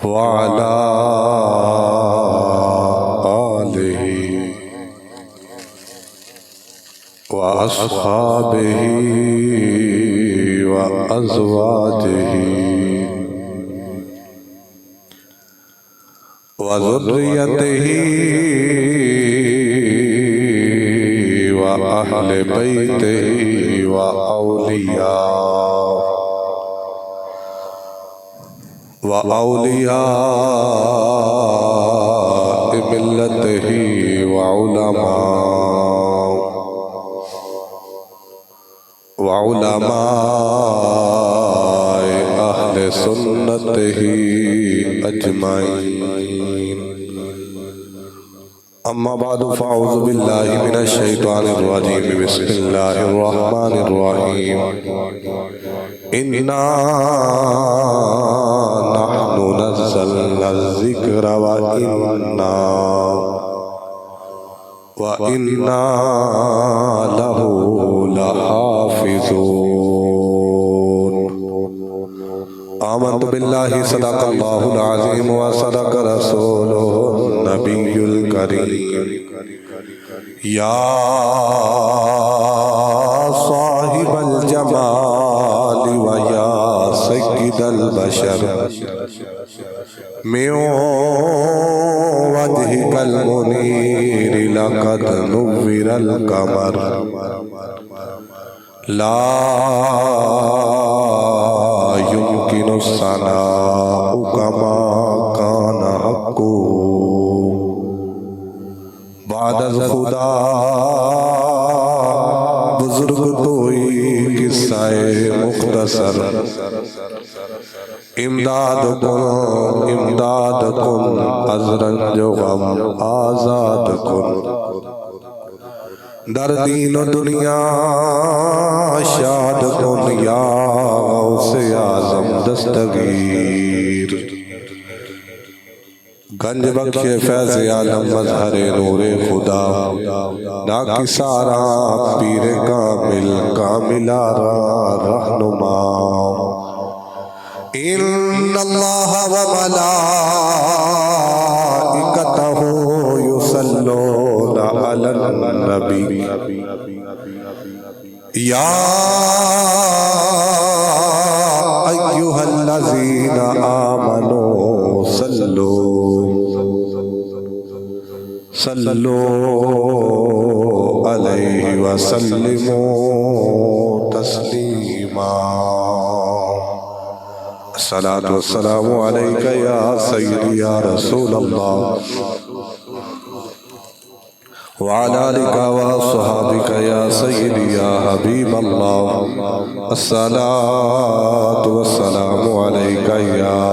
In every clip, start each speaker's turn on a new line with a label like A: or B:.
A: وعلى آله وأصحابه وأزواجه وذريته وأهل بيته وأولياء ملته وعلماء أهل سنته أجمعين. أما بعد فأعوذ بالله من الشيطان الرجيم. بسم الله الرحمن الرحيم. إنا نحن نزلنا الذكر وإنا له لحافظون. آمنت بالله صدق الله العظيم وصدق رسوله النبي الكريم. يا صاحب الجمال ويا سيد البشر من وجهك المنير لقد نور القمر لا يمكن الثناء كما كان حقه بعد خدا بزرگ توئی قصہ مختصر امداد کن از رنج و غم آزاد کن در دین و دنیا شاد کن یا غوث اعظم دستگیر. گنج بخش فیض عالم مظہر نور خدا ناکسارا پیر کامل کاملارا رہنما. ان اللہ و ملائکتہ یصلون علی النبی یا ایہا الذین آمنوا صلوا علیہ وسلموا تسلیما. الصلاة والسلام علیک یا سیدی یا رسول اللہ وعلى آلك وصحابك يا سيدي يا حبيب الله. الصلاة والسلام عليك يا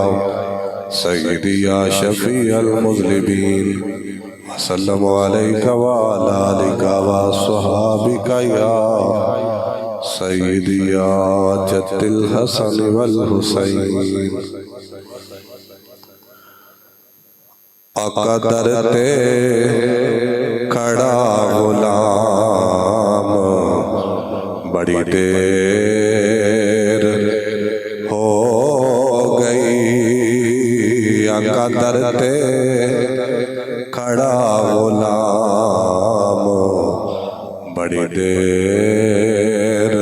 A: سيدي يا شفيع المذنبين وسلم عليك وعلى آلك وصحابك يا سيدي يا جد الحسن والحسين. آقا درتے کھڑا غلام بڑی دیر ہو گئی. آقا درتے کھڑا غلام بڑی دیر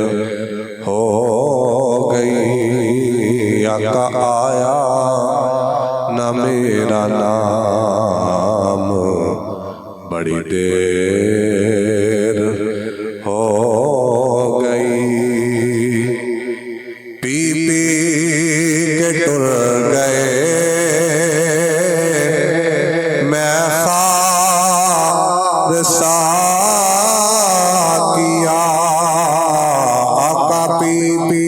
A: ہو گئی. آقا آیا نہ میرا نام بڑی دیر ہو گئی. پی پی کے ٹر گئے میں خار ساقیا. آقا پی پی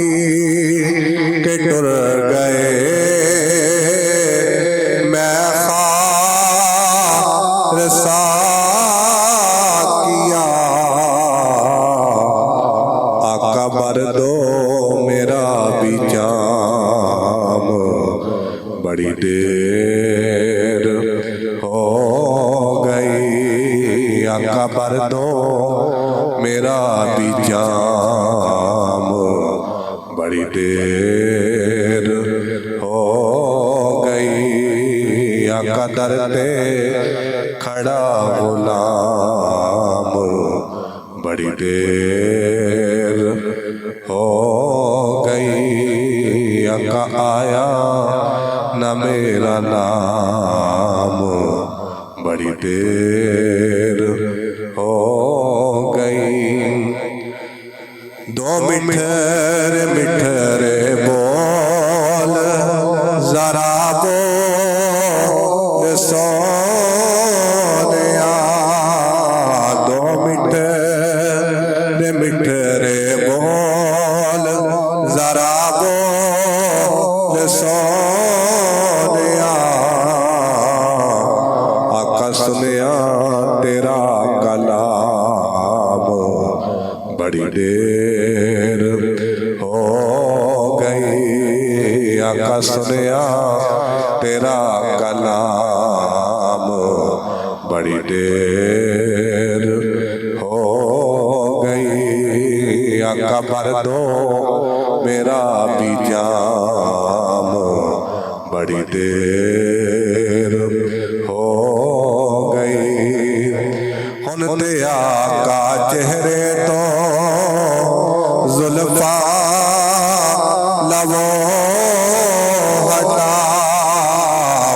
A: کے ٹر گئے میں خار ساقیا. آقا بر دو میرا بھی جام بڑی دیر ہو گئی. آقا بر دو میرا بھی جام بڑی دیر ہو گئی آقا در پہ کھڑا غلام بڑی دیر ہو گئی آقا آیا نہ میرا نام بڑی دیر ہو گئی دو مٹھرے مٹھرے بول ذرا بول سونیا دو مٹھرے مٹھرے بول ذرا بول سونیا آقا سنیا تیرا کلام بڑی دیر ہو گئی آقا سنیا تیرا کلام بڑی دیر ہو گئی آقا بھر دو میرا بھی جام بڑی دیر ہو گئی ہن تے آقا چہرے تو زلفاں لبوں ہٹا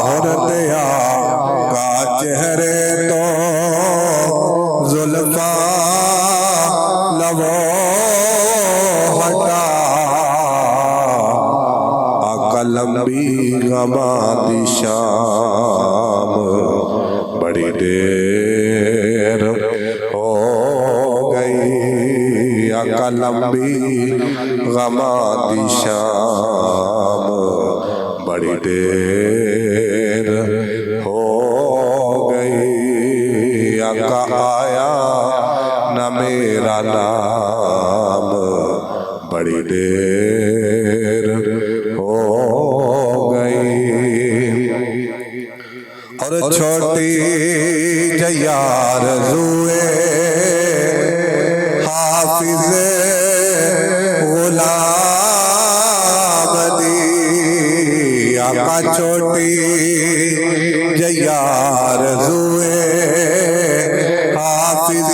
A: ہن تے آقا چہرے تو زلفاں لبوں ہٹا آقا لمبی غماں شام بڑی دیر ہو گئی آقا لمبی غماں شام بڑی دیر ہو گئی آقا آیا نہ میرا نام بڑی دیر ہو گئی اور چھوٹی جیار روئے حافظ غلام دی آقا چھوٹی جیار روئے حافظ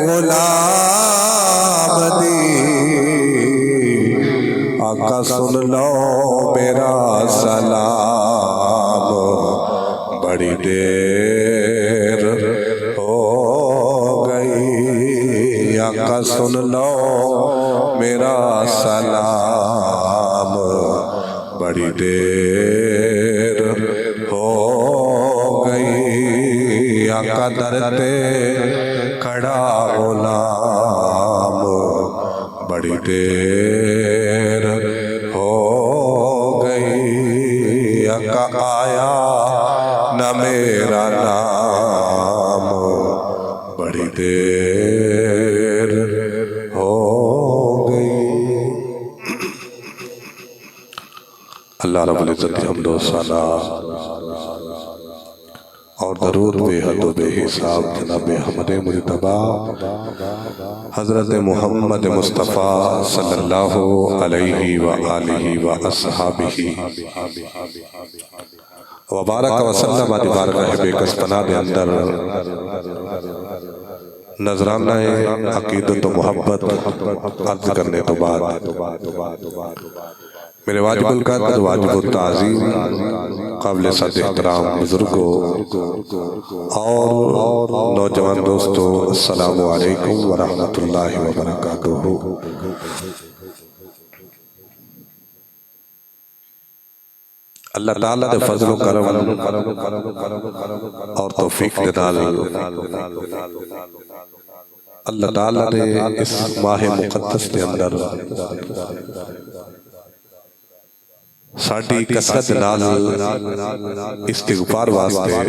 A: غلام دی آقا سن لو میرا سلام بڑی دیر ہو گئی آقا سن لو میرا سلام بڑی دیر ہو گئی آقا در پہ کھڑا غلام بڑی دیر ہو گئی آقا آیا نہ میرا نام بڑی دیر ہو گئی اللہ رب العزت کی حمد و ثنا اور درود بے حد و بے حساب جناب احمد مجتبی حضرت محمد مصطفیٰ صلی اللہ علیہ وآلہ وآصحابہ وبارک وسلم بارگاہ بے کس پناہ دے اندر نذرانہ عقیدت و محبت عرض کرنے تو بعد میرے واجب القدر واجب التعظیم قابل صد احترام بزرگوں اور نوجوان دوستوں السلام علیکم ورحمۃ اللہ وبرکاتہ اللہ تعالیٰ دے فضل و کرم اور توفیق دے نال اللہ تعالیٰ نے اس ماہ مقدس دے اندر ساڑھی کثرت نال استغفار واسطے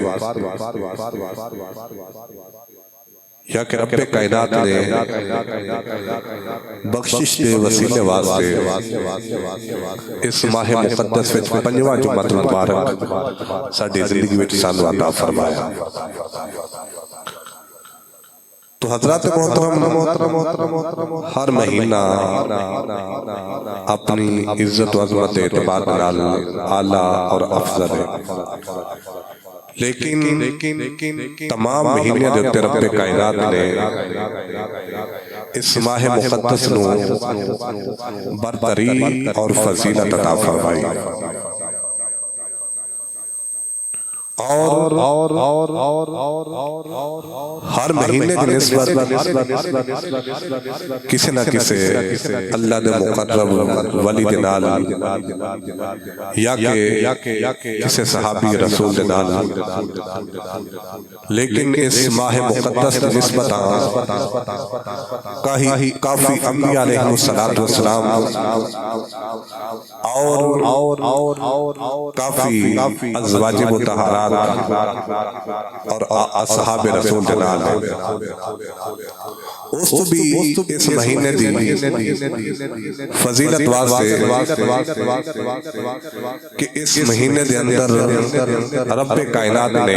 A: یا کہ رب کائنات نے بخشش دے وسیلے واسطے اس ماہ مقدس وچ پنجواں جمعۃ المبارک ساڈی زندگی وچ سانو عطا فرمایا تو حضرات محترم ہر مہینہ اپنی عزت و عظمت اعتبار نال اعلیٰ اور افضل ہے، لیکن تمام مہینے دے تے رب کائنات نے اس ماہ مقدس نو برتری اور فضیلت عطا فرمائی، اور ہر مہینے کی نسبت کسی نہ کسی اللہ دے مقرب ولی دے نال یا کہ کسی صحابی رسول دے نال، لیکن اس ماہ مقدس کی نسبت کافی انبیاء علیہ السلام اور کافی ازواج مطہرات اور اصحاب رسول جنال ہے، اس تو بھی اس مہینے دی فضیلت واسطے کہ اس مہینے دے اندر رب کائنات نے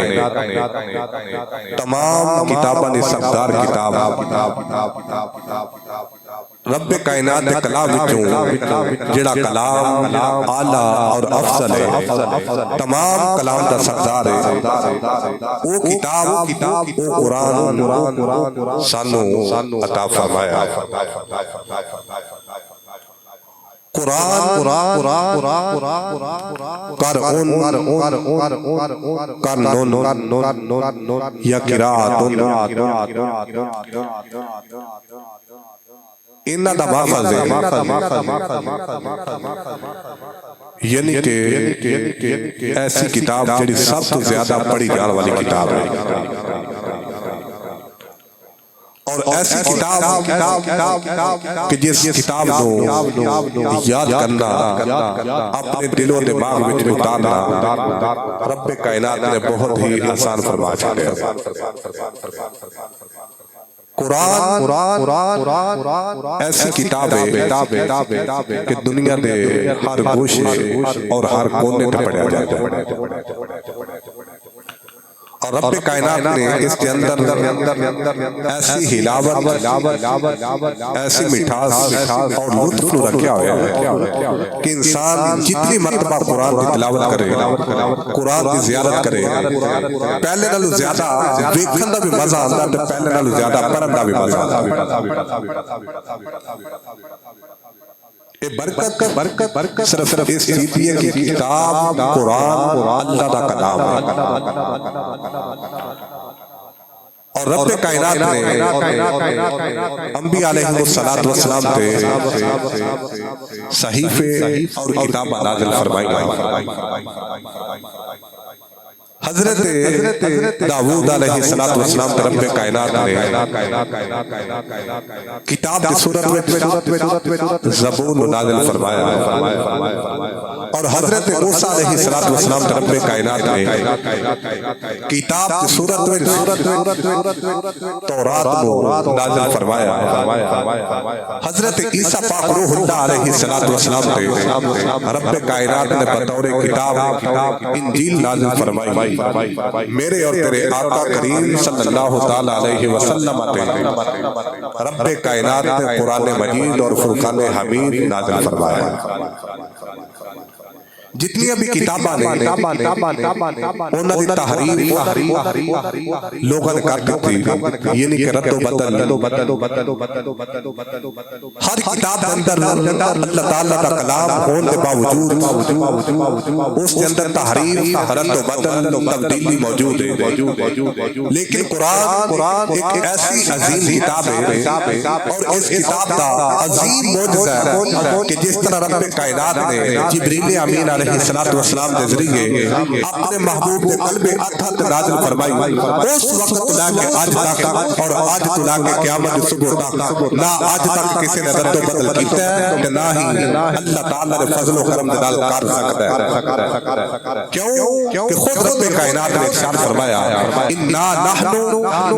A: تمام کتاباں نے سردار کتاب رب کائنات دے کلام وچوں جڑا کلام اعلیٰ اور افضل ہے، تمام کلام دا سردار ہے، وہ کتاب وہ قرآن سانو عطا فرمایا۔ یا قرآن انہاں دا ماخذ ہے، یعنی کہ ایسی کتاب جڑی سب تو زیادہ پڑھی جان والی کتاب ہے، اور ایسی کتاب کہ جس کتاب کو یاد کرنا اپنے دل و دماغ میں اتارنا رب کائنات نے بہت ہی آسان فرما چھوڑا۔ قرآن ایسی کتاب ہے کہ دنیا دے ہر گوشے اور ہر کونے تے پڑھا جاتا ہے، اور رب کائنات نے اس کے اندر ایسی ہلاوت، ایسی مٹھاس اور لطف رکھا ہوا ہے کہ انسان جتنی مرتبہ قرآن کی تلاوت کرے، قرآن کی زیارت کرے، پہلے نالوں زیادہ دیکھن دا بھی مزہ آندا تے پہلے نالوں زیادہ پڑھن دا بھی مزہ آندا۔ یہ برکت صرف اس چیز ہے کہ کتاب قرآن اللہ دا کلام ہے، اور رب کائنات نے انبیاء علیہ السلام تے صحیفے اور کتاباں نازل فرمائی۔ حضرت داؤد علیہ السلام رب کائنات نے کتاب کی صورت میں زبور نازل فرمایا، اور حضرت موسیٰ علیہ السلام رب کائنات نے کتاب کی صورت میں تورات نازل فرمایا۔ حضرت عیسیٰ پاک روح اللہ علیہ السلام نے رب کائنات نے بطور کتاب انجیل نازل فرمائی۔ میرے اور تیرے آقا کریم صلی اللہ تعالیٰ علیہ وسلم رب کائنات نے قرآن مجید اور فرقان حمید نازل فرمایا۔ جتنی ابھی کتاباں نے انہاں دی تحریر لوگوں نے کر دیتی، یعنی کہ رد و بدل، ہر کتاب کے اندر اللہ تعالیٰ کا کلام ہونے کے باوجود اس کے اندر تحریر، رد و بدل، تبدیلی موجود ہے، لیکن قرآن ایک ایسی عظیم کتاب ہے، اور اس کتاب کا عظیم معجزہ ہے کہ جس طرح رب کائنات نے جبریل امین علیہ السلام کے ذریعے اپنے محبوب کے قلب اطہر نازل فرمائی، اس وقت لا کے آج تک اور آج تو لا کے قیامت صبح تک نہ آج تک کسی نے رد و بدل کیتا ہے کہ نہ ہی اللہ تعالیٰ نے فضل و کرم دلال کر سکتا ہے۔ کیوں کہ خود رب کائنات نے ارشاد فرمایا انا نحن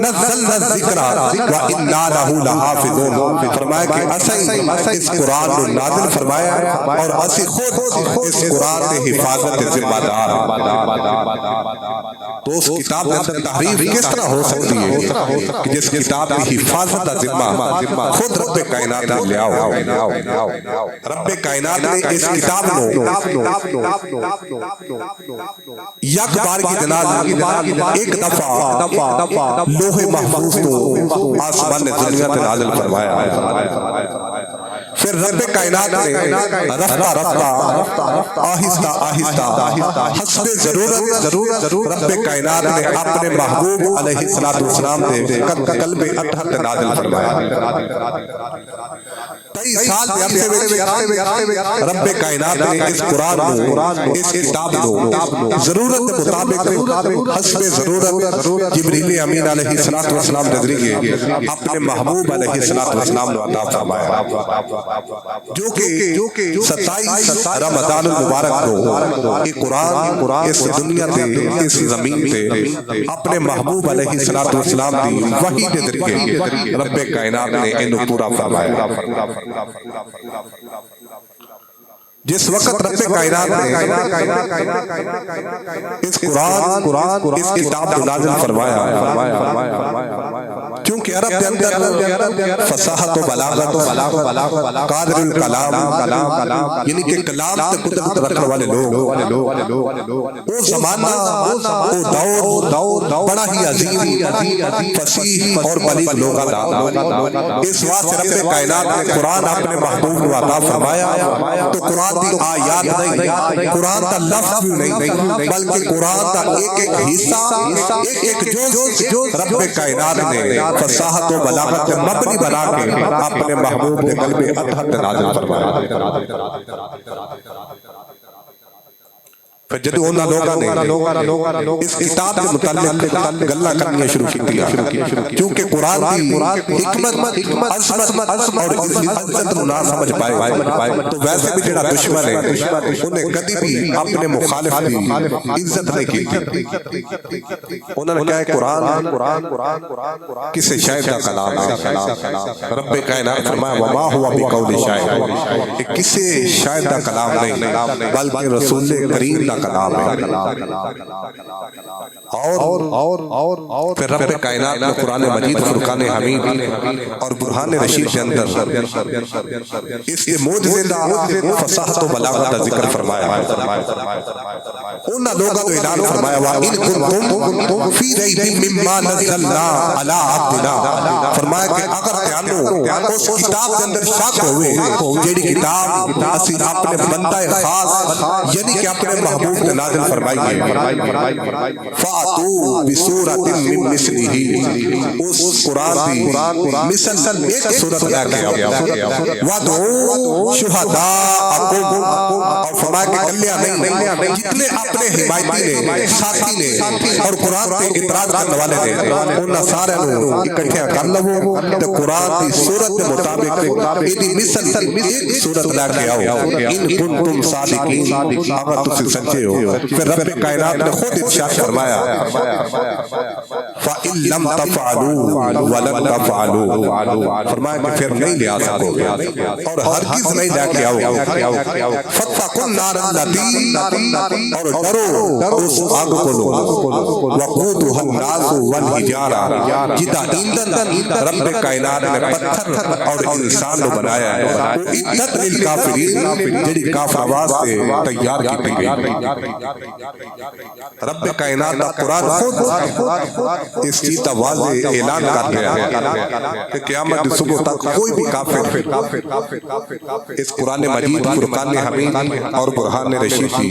A: نزلنا الذکر وانا لہ لحافظون، فرمایا کہ اسیں اس قرآن کو نازل فرمایا اور اسی خود اس قرآن قرآن کے حفاظت ذمہ دار۔ تو اس کتاب کے اندر تحریف کس طرح ہو سکتی ہے کہ جس کتاب کی حفاظت کا ذمہ خود رب کائنات نے لیا ہو؟ رب کائنات نے اس کتاب کو یک بار کی جناب ایک دفعہ لوح محفوظ کو آسمان نے دنیا تے نازل فرمایا ہے۔ پھر رب کائنات نے رفتہ رفتہ آہستہ آہستہ حسب ضرورت رب کائنات نے اپنے محبوب علیہ السلام نے قلب اطہر تے نازل فرمایا۔ 23 سال دے عرصے وچ رب کائنات نے اس قرآن کو اس کتاب کو ضرورت کے مطابق حسب ضرورت جبریل امین علیہ السلام کے ذریعے اپنے محبوب علیہ السلام نے عطا فرمایا، جو کہ 27 رمضان المبارک کو یہ قرآن اس دنیا تے اس زمین تے اپنے محبوب علیہ السلام دی وحی کے ذریعے رب کائنات نے انہوں پورا فرمایا۔ جس وقت رب کائنات نے اس قرآن اس کتاب کو نازل فرمایا، کیونکہ عرب کے اندر فصاحت و بلاغت قادر الکلام یعنی کہ کلام سے قدرت رکھنے والے لوگ، وہ زمانہ وہ دور بڑا ہی عظیم فصیح اور بلیغ لوگا تھا۔ اس واسطے رب کائنات نے قرآن اپنے محبوب کو عطا فرمایا تو قرآن کی آیات نہیں، قرآن کا لفظ بھی نہیں، بلکہ قرآن کا ایک ایک حصہ ایک جو رب کائنات نے فصاحت و بلاغت مبنی بنا کے اپنے محبوب کے قلب اطہر تے نازل فرمایا۔ پھر جدو انہاں لوگاں نے اس کتاب کے متعلق گلاں کرنی شروع کی، کیونکہ قرآن کی حکمت عظمت اور عزت نہ سمجھ پائے تو ویسے بھی جڑا دشمن ہے انہیں کبھی بھی اپنے مخالف کی عزت نہیں کی۔ انہوں نے کہا قرآن کسی شاعر کا کلام ہے، رب کائنات فرمایا وما ہوا بقول شاعر، کسی شاعر کا کلام نہیں بلکہ رسول کریم کا کلام ہے۔ اور پھر رب کائنات نے قرآن مجید فرقان حمید اور برہان رشید کے اندر اس کے معجزے کا فصاحت و بلاغت کا ذکر فرمایا۔ انہاں لوگوں کو اعلان فرمایا وَإِن كُنتُمْ فِي رَيْبٍ مِّمَّا نَزَّلْنَا عَلَىٰ عَبْدِنَا، فرمایا کہ اگر تیانو اس کتاب کے اندر شک ہوئے جیڑی کتاب اسی اپنے بندہ خاص یعنی کہ اپنے محبوب نے نازل فرمائی ہے، فَأْتُوا بِسُورَةٍ مِّن مِّثْلِهِ، اس قرآن کی مثل ایک سورت لے کے آؤ، وَادْعُوا شُهَدَاءَكُمْ، اور فرمایا کہ کلیہ نہیں جتنے اپنے حمایتی نے ساتھی نے اور قرآن پہ اعتراض کرنے والے نے انہاں سارے نوں اکٹھے کر لو تے قرآن کی سورت کے مطابق ایدی مثل ایک سورت لے کے آؤ، ان کنتم صادقین، اگر تسی سچے ہو۔ پھر رب کائنات نے خود ارشاد فرمایا فَإِن لَمْ تَفْعَلُوا وَلَن تَفْعَلُوا، فرمایا کہ پھر نہیں لے آ سکو گے اور ہرگز نہیں لے کے آؤ۔ فَاتَّقُوا النَّارَ الَّتِي، اور ڈرو اس آگ کو لو، وَقُودُهَا النَّاسُ وَالْحِجَارَةُ، جتا ایندھن رب کائنات نے پتھر اور انسان کو بنایا ہے، اعدت للکافرین، جڑی کافر آواز سے تیار کی گئی۔ رب کائنات کا قرآن خود اس چیز کا واضح اعلان کر رہا ہے کہ قیامت صبح تک کوئی بھی کافر اس قرآن مجید فرقان حمید اور برہان رشید کی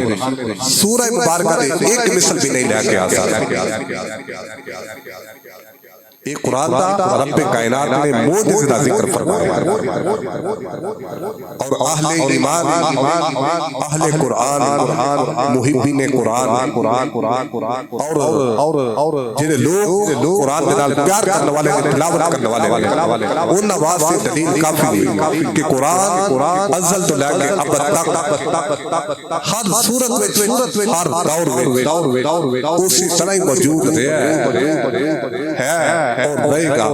A: سورہ مبارکہ دے ایک مثل بھی نہیں لے کے آ سکتا۔ ایک قرآن دا رب کائنات نے معجزے کا ذکر فرمایا اور اہل ایمان اہل قرآن محبین قرآن اور جنہیں لوگ قرآن کے نال پیار کرنے والے تلاوت کرنے والے ان نواز سے دلیل کافی ہے کہ قرآن ازل تو لے کے اب تک ہر صورت میں ہر دور میں اسی طرح موجود ہے اور رہے گا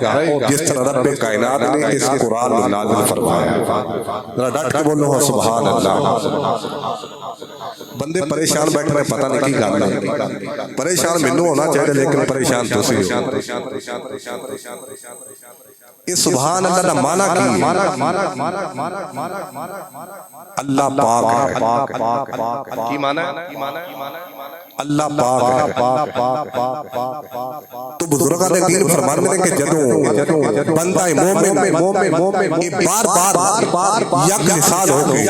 A: جس طرح رب کائنات نے اس قرآن میں نازل فرمایا۔ ڈٹ کے بولو سبحان اللہ۔ بندے پریشان بیٹھے ہیں، پتہ نہیں کی گل ہے، پریشان مینوں ہونا چاہیے لیکن پریشان تسی ہو۔ یہ سبحان اللہ دا معنی کی اللہ پاک ہے، کی معنی اللہ پاک ہے۔ تو بزرگان دین فرماتے ہیں کہ جدوں بندہ مومن یہ بار بار یک لسان ہو کے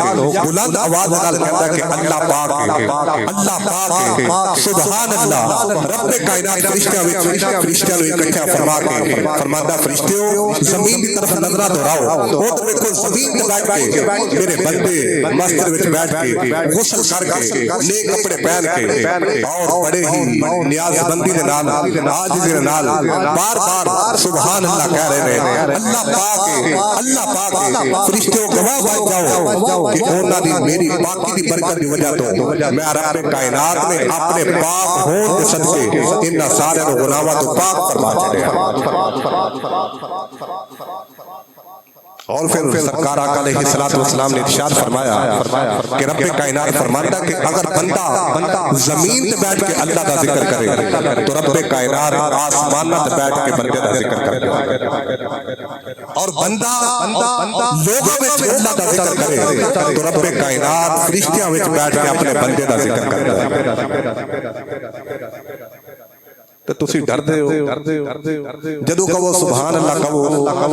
A: بلند آواز نال کہتا ہے کہ اللہ پاک ہے، اللہ پاک ہے، سبحان اللہ۔ رب کائنات فرشتیاں نوں اکٹھا فرما کے فرماتا فرشتیو زمین کی طرف نظراں دہراؤ، او تے دیکھو زمین تے بیٹھ کے میرے بندے مسجد وچ بیٹھ کے غسل کر کے نیک کپڑے پہن کے اور بڑے ہی نیاز بندی دے نال عاجزی دے نال بار بار سبحان اللہ کہہ رہے ہیں۔ اللہ پاک ہے، اللہ پاک ہے۔ فرشتوں گواہ بن جاؤ کہ انہاں دی میری پاکی دی برکت دی وجہ تو میں رب کائنات نے اپنے پاک ہون دے صدقے انہاں سارے نوں گناہاں تو پاک فرما چھڈیا۔ اور پھر سرکار آقا علیہ السلام نے ارشاد فرمایا کہ رب کائنات فرماتا کہ اگر بندہ زمین تے بیٹھ کے اللہ دا ذکر کرے تو رب کائنات آسمان تے بیٹھ کے بندے دا ذکر کرے، اور بندہ لوگوں وچ اللہ دا ذکر کرے تو رب کائنات فرشتیاں وچ بیٹھ کے اپنے بندے دا ذکر کرتا ہے۔ تو تسی ڈردے ہو جدوں کہو سبحان اللہ کہو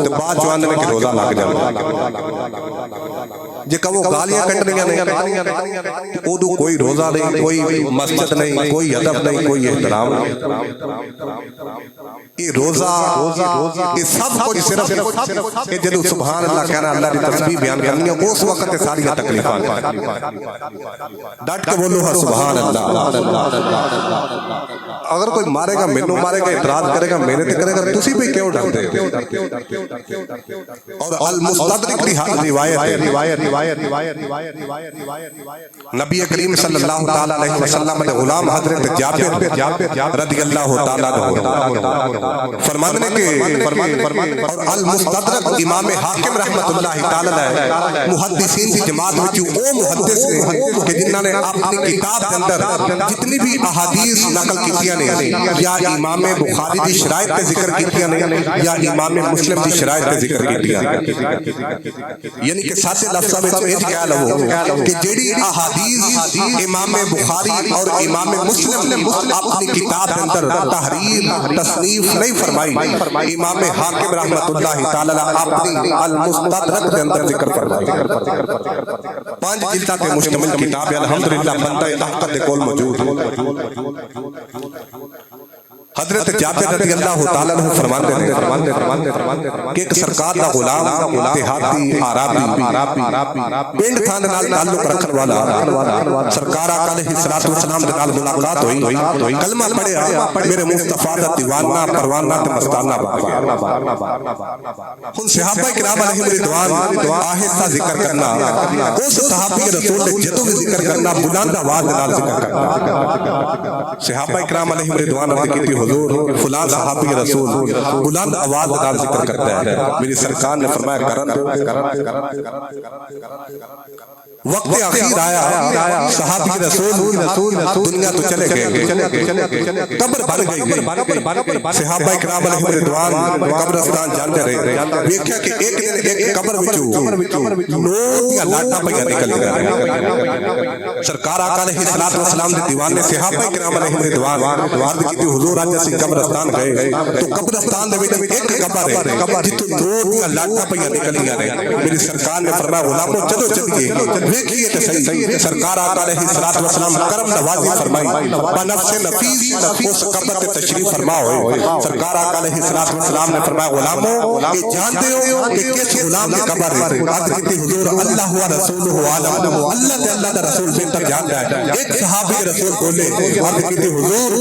A: تے بعد چ آندے کہ روزہ لگ جائے، جے کہو گالیاں کڈنیاں نے اودوں کوئی روزہ نہیں، کوئی مسجد نہیں، کوئی ادب نہیں، کوئی احترام نہیں۔ یہ روزہ یہ سب کچھ صرف جدوں سبحان اللہ کہنا، اللہ دی تسبیح بیان کرنی ہے، اس وقت ساری تکلیفاں ڈٹ کے بولو ہاں سبحان اللہ۔ اگر کوئی مارے گا مینوں مارے گا، اعتراض کرے گا میرے تے کرے گا، تسی بھی کیوں ڈرتے ہو؟ اور المستدرک دی روایت نبی کریم صلی اللہ تعالی علیہ وسلم کے غلام حضرت جابر رضی اللہ تعالی عنہ فرماتے ہیں کہ اور المستدرک امام حاکم رحمۃ اللہ تعالی علیہ محدثین کی جماعت وچ او محدث ہیں کہ جنہاں نے اپنی کتاب کے اندر جتنی بھی احادیث نقل کیتیاں نے یا امام بخاری دی شرائط تے ذکر کیتیاں نے یا امام مسلم دی شرائط تے ذکر کیتیاں، یعنی کہ سادے لفظاں وچ یہ کہہ لو کہ جیڑی احادیث امام بخاری اور امام مسلم نے اپنی کتاب کے اندر تحریر تصنیف نہیں فرمائی، امام حاکم رحمۃ اللہ تعالی اپنی المستدرک کے اندر ذکر فرمائی۔ 5 جلداں تے مشتمل کتاب ہے، الحمدللہ بندہ حق دے کول موجود ہے۔ حضرت جابر رضی اللہ تعالیٰ عنہ فرماتے ہیں کہ ایک سرکار دا غلام دیہاتی عربی پنڈ تھان نال تعلق رکھن والا سرکار آقا علیہ السلام دے نال ملاقات ہوئی، کلمہ پڑھیا، میرے مصطفیٰ دا دیوانہ پروانہ تے مستانہ بن گیا۔ ہن صحابہ کرام علیہم رضوان آہستہ ذکر کرنا، اس صحابی رسول نے جدوں بھی ذکر کرنا بلند آواز نال ذکر کرنا۔ صحابہ کرام علیہم رضوان نے حضور فلاں صحابی رسول بلند آواز نال ذکر کرتا ہے، میری سرکار نے فرمایا وقت اخیر آیا، صحابی رسول دنیا تو چلے گئے، قبر بن گئی، صحابہ کرام علیہ رضوان قبرستان جاندے رہے، ویکھیا کہ ایک دن ایک قبر وچوں نور دیاں لاٹاں پئیاں نکل گئیاں۔ سرکار آقا علیہ السلام دے دیوانے صحابہ کرام علیہ رضوان عرض کیتی حضور اج اسی قبرستان گئے تو قبرستان دے وچ ایک قبر ہے جتوں نور دیاں لاٹاں پئیاں نکلیاں نے، میری سرکار نے فرمایا غلامو چلو چلیے دیکھیے تے صحیح۔ سرکار آقا علیہ السلام کرم نوازی فرمائی، بنفس نفیس اس قبر تے تشریف فرما ہوئے۔ سرکار آقا علیہ السلام نے فرمایا غلامو یہ جانتے ہو کہ کس غلام کی قبر ہے؟ عرض کی حضور اللہ و رسولہ عالم، اللہ تے اللہ دا رسول بہتر جانتا ہے۔ ایک صحابی رسول بولے، عرض کی حضور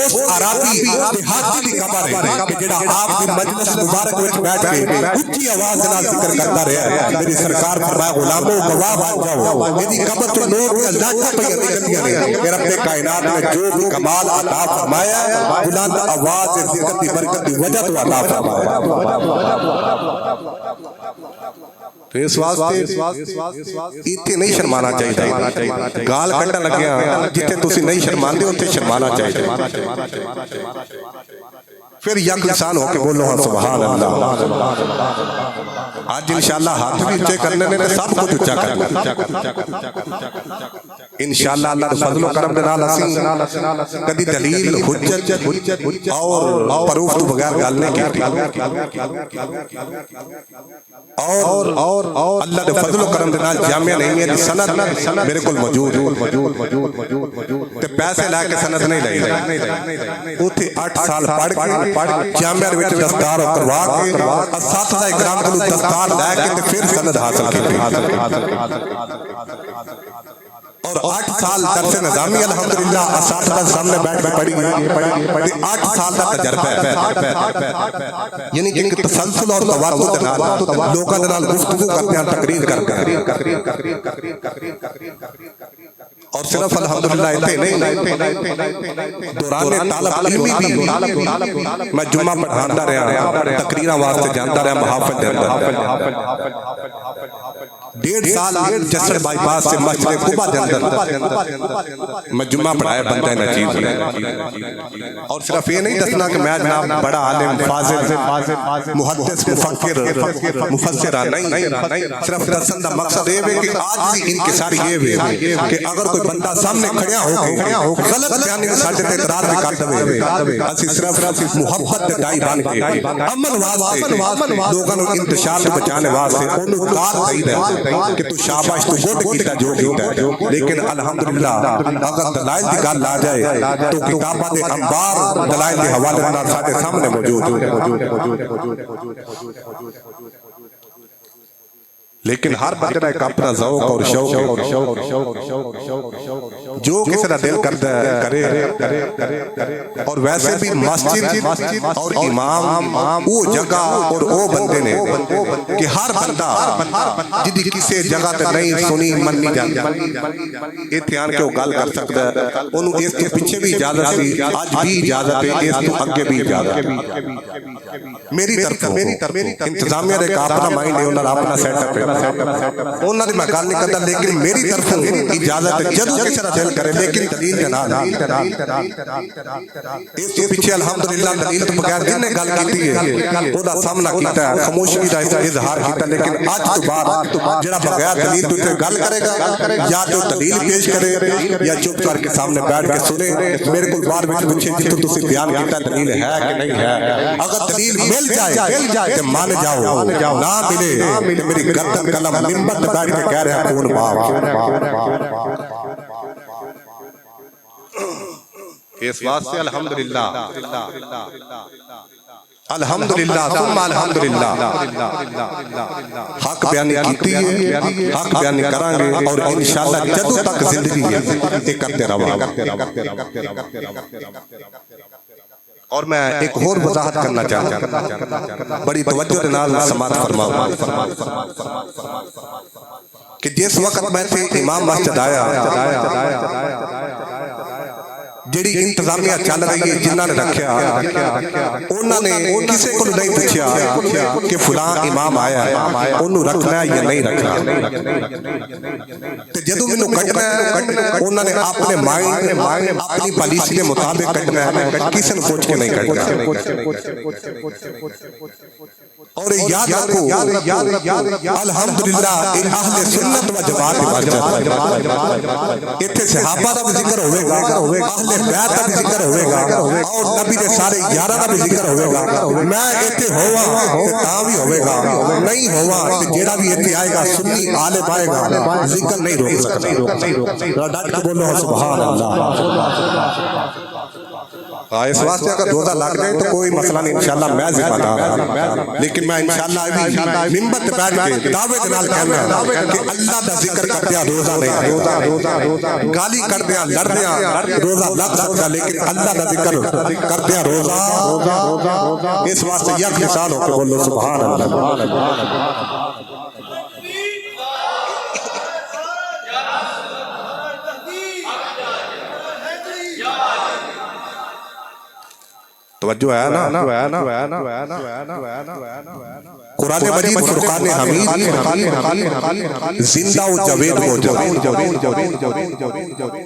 A: اس عربی دیہاتی دی قبر ہے کہ جڑا آپ دی مجلس مبارک وچ بیٹھ کے اونچی آواز نال ذکر کرتا رہیا ہے۔ میری سرکار فرمایا غلامو گواہ بن جاؤ، میری قبر تو نور کا لاٹھاں پئیاں نکلدیاں نے کہ رب کائنات نے جو بھی کمال عطا فرمایا ہے بلند آواز ذکر دی برکت دی وجہ تو عطا فرمایا۔ تو اس واسطے اتنے نہیں شرمانا چاہیے. گال کٹن لگیا جتنے تسی نہیں شرماندے اتنے شرمانا چاہیے. پھر یک لسان ہو کے بولو سبحان اللہ. آج انشاءاللہ ہاتھ بھی اچھے کرنے نے سب کچھ اچھا کرنا. انشاءاللہ اللہ دے فضل و کرم دے نال اسی کدی دلیل حجت اور پروف تو بغیر گل نہیں کی. اور اللہ دے فضل و کرم دے نال جامعہ نہیں ہے سند میرے کول موجود تے پیسے لا کے سند نہیں لئی. اوتھے 8 سال پڑھ کے جامعہ وچ دستار کروا کے اساتذہ اکرام کولوں دستار لے کے تے پھر سند حاصل کیتی. اور 8 سال درس نظامی الحمدللہ اساتذہ سامنے بیٹھ کے پڑھی 8 سال کا تجربہ ہے. یعنی کہ تسلسل اور تواتر دے نال لوکاں دے نال گفتگو کرتے ہیں تقریر کرتے ہیں. اور صرف الحمدللہ اتنے نہیں دوران طالب علمی بھی میں جمعہ پڑھاتا رہا تقریراں واسطے جانتا رہا محافل دے اندر. 1.5 سال جسر بائی پاس سے مسجد قبا دے اندر میں جمعہ پڑھایا بندہ نجیب نے. اور صرف یہ نہیں دسنا کہ میں جناب بڑا عالم فاضل محدث مفکر مفسر نہیں. صرف دسن دا مقصد یہ ہے کہ آج بھی انکسار یہ ہے کہ اگر کوئی بندہ سامنے کھڑیا ہو غلط بیانی میں ساڑھے تے اعتراض بھی کر دے اسی صرف محبت دے دائی بان کے امن واسطے لوگوں کو انتشار سے بچانے واسطے انہوں دار دائی دے کہ تو شاباش تو گوٹ کیتا جو کیتا ہے. لیکن الحمدللہ اگر دلائل دی گل آ جائے تو کتاباں دے انبار دلائل دے حوالے نال ساڈے سامنے موجود. لیکن ہر بندے دا ایک اپنا ذوق اور شوق ہے. جو کسی دا دل کرتا ہے کرے. اور ویسے بھی مسجد اور امام وہ جگہ اور وہ بندے نے کہ ہر بندہ جدی کسی جگہ تے نہیں سنی مننی جاندی ایتھے آن کے وہ گل کر سکتا ہے. انہوں اس کے پیچھے بھی اجازت سی آج بھی اجازت ہے اس تو اگے بھی اجازت ہے. میری طرف انتظامیہ دے اپنا مائنڈ ہے انہاں دا اپنا سیٹ اپ ہے. انہاں دی میں گل نہیں کرتا لیکن میری طرف اجازت ہے جدوں کسی دا دل کرے لیکن دلیل دے نال. اس کے پیچھے الحمدللہ دلیل تو بغیر جن نے گل کیتی ہے او دا سامنا کیتا ہے خاموشی دا اظہار کیتا. لیکن اج تو بعد جڑا بغیر دلیل تو گل کرے گا یا تو دلیل پیش کرے یا چپ کر کے سامنے بیٹھ کے سنے. میرے کول بار وچ پوچھے جتوں تسی بیان کیتا دلیل ہے کہ نہیں ہے. اگر دلیل مل جائے تے مان جاؤ نہ ملے تے میری گردن کلم منبر تے بیٹھ کے کہہ رہا کون باپ. اس واسطے الحمدللہ الحمدللہ ثم الحمدللہ حق بیانی کیتی ہے حق بیانی کریں گے اور انشاءاللہ جدوں تک زندگی ہے یہ کرتے رہو. اور میں ایک اور وضاحت کرنا چاہتا ہوں بڑی توجہ دے نال سماعت فرماؤ کہ جس وقت میں تھے امام مسجد آیا جڑی انتظامیہ چل رہی ہے جنہاں نے رکھیا انہاں نے کسے کو نہیں پوچھا کہ فلاں امام آیا ہے انہوں رکھنا ہے یا نہیں رکھنا. جدوں مینوں کٹنا ہے انہاں نے اپنے مائنڈ اپنی پالیسی کے مطابق کٹنا ہے کسی نے پوچھ کے نہیں کٹنا. اور یاد رکھو الحمدللہ اہل سنت و جماعت اتنے صحابہ دا بھی ذکر ہوئے گا اہل بیت دا بھی ذکر ہوئے گا اور نبی دے سارے یاراں دا بھی ذکر ہوئے گا. میں اتنے ہوا تاں بھی ہوئے گا نہیں ہوا جیڑا بھی اتنے آئے گا سنی عالم آئے گا ذکر نہیں روک سکتا. ڈٹ کے بولو سبحان اللہ. اس واسطے اگر روزہ لگ جائے تو کوئی مسئلہ نہیں انشاءاللہ میں ذمہ دار ہوں. لیکن میں انشاءاللہ ابھی منبر تے بیٹھ کے دعوے دے نال کہنا کہ اللہ دا ذکر کردیا روزہ نہیں گالی کردیا لڑدیا روزہ لگ سکتا لیکن اللہ دا ذکر کردیا روزہ. اس واسطے یک لسان ہو کے بولو سبحان اللہ. توجہ ہے نا؟ قرآن مجید فرقان حمید زندہ و جاوید موجود ہے،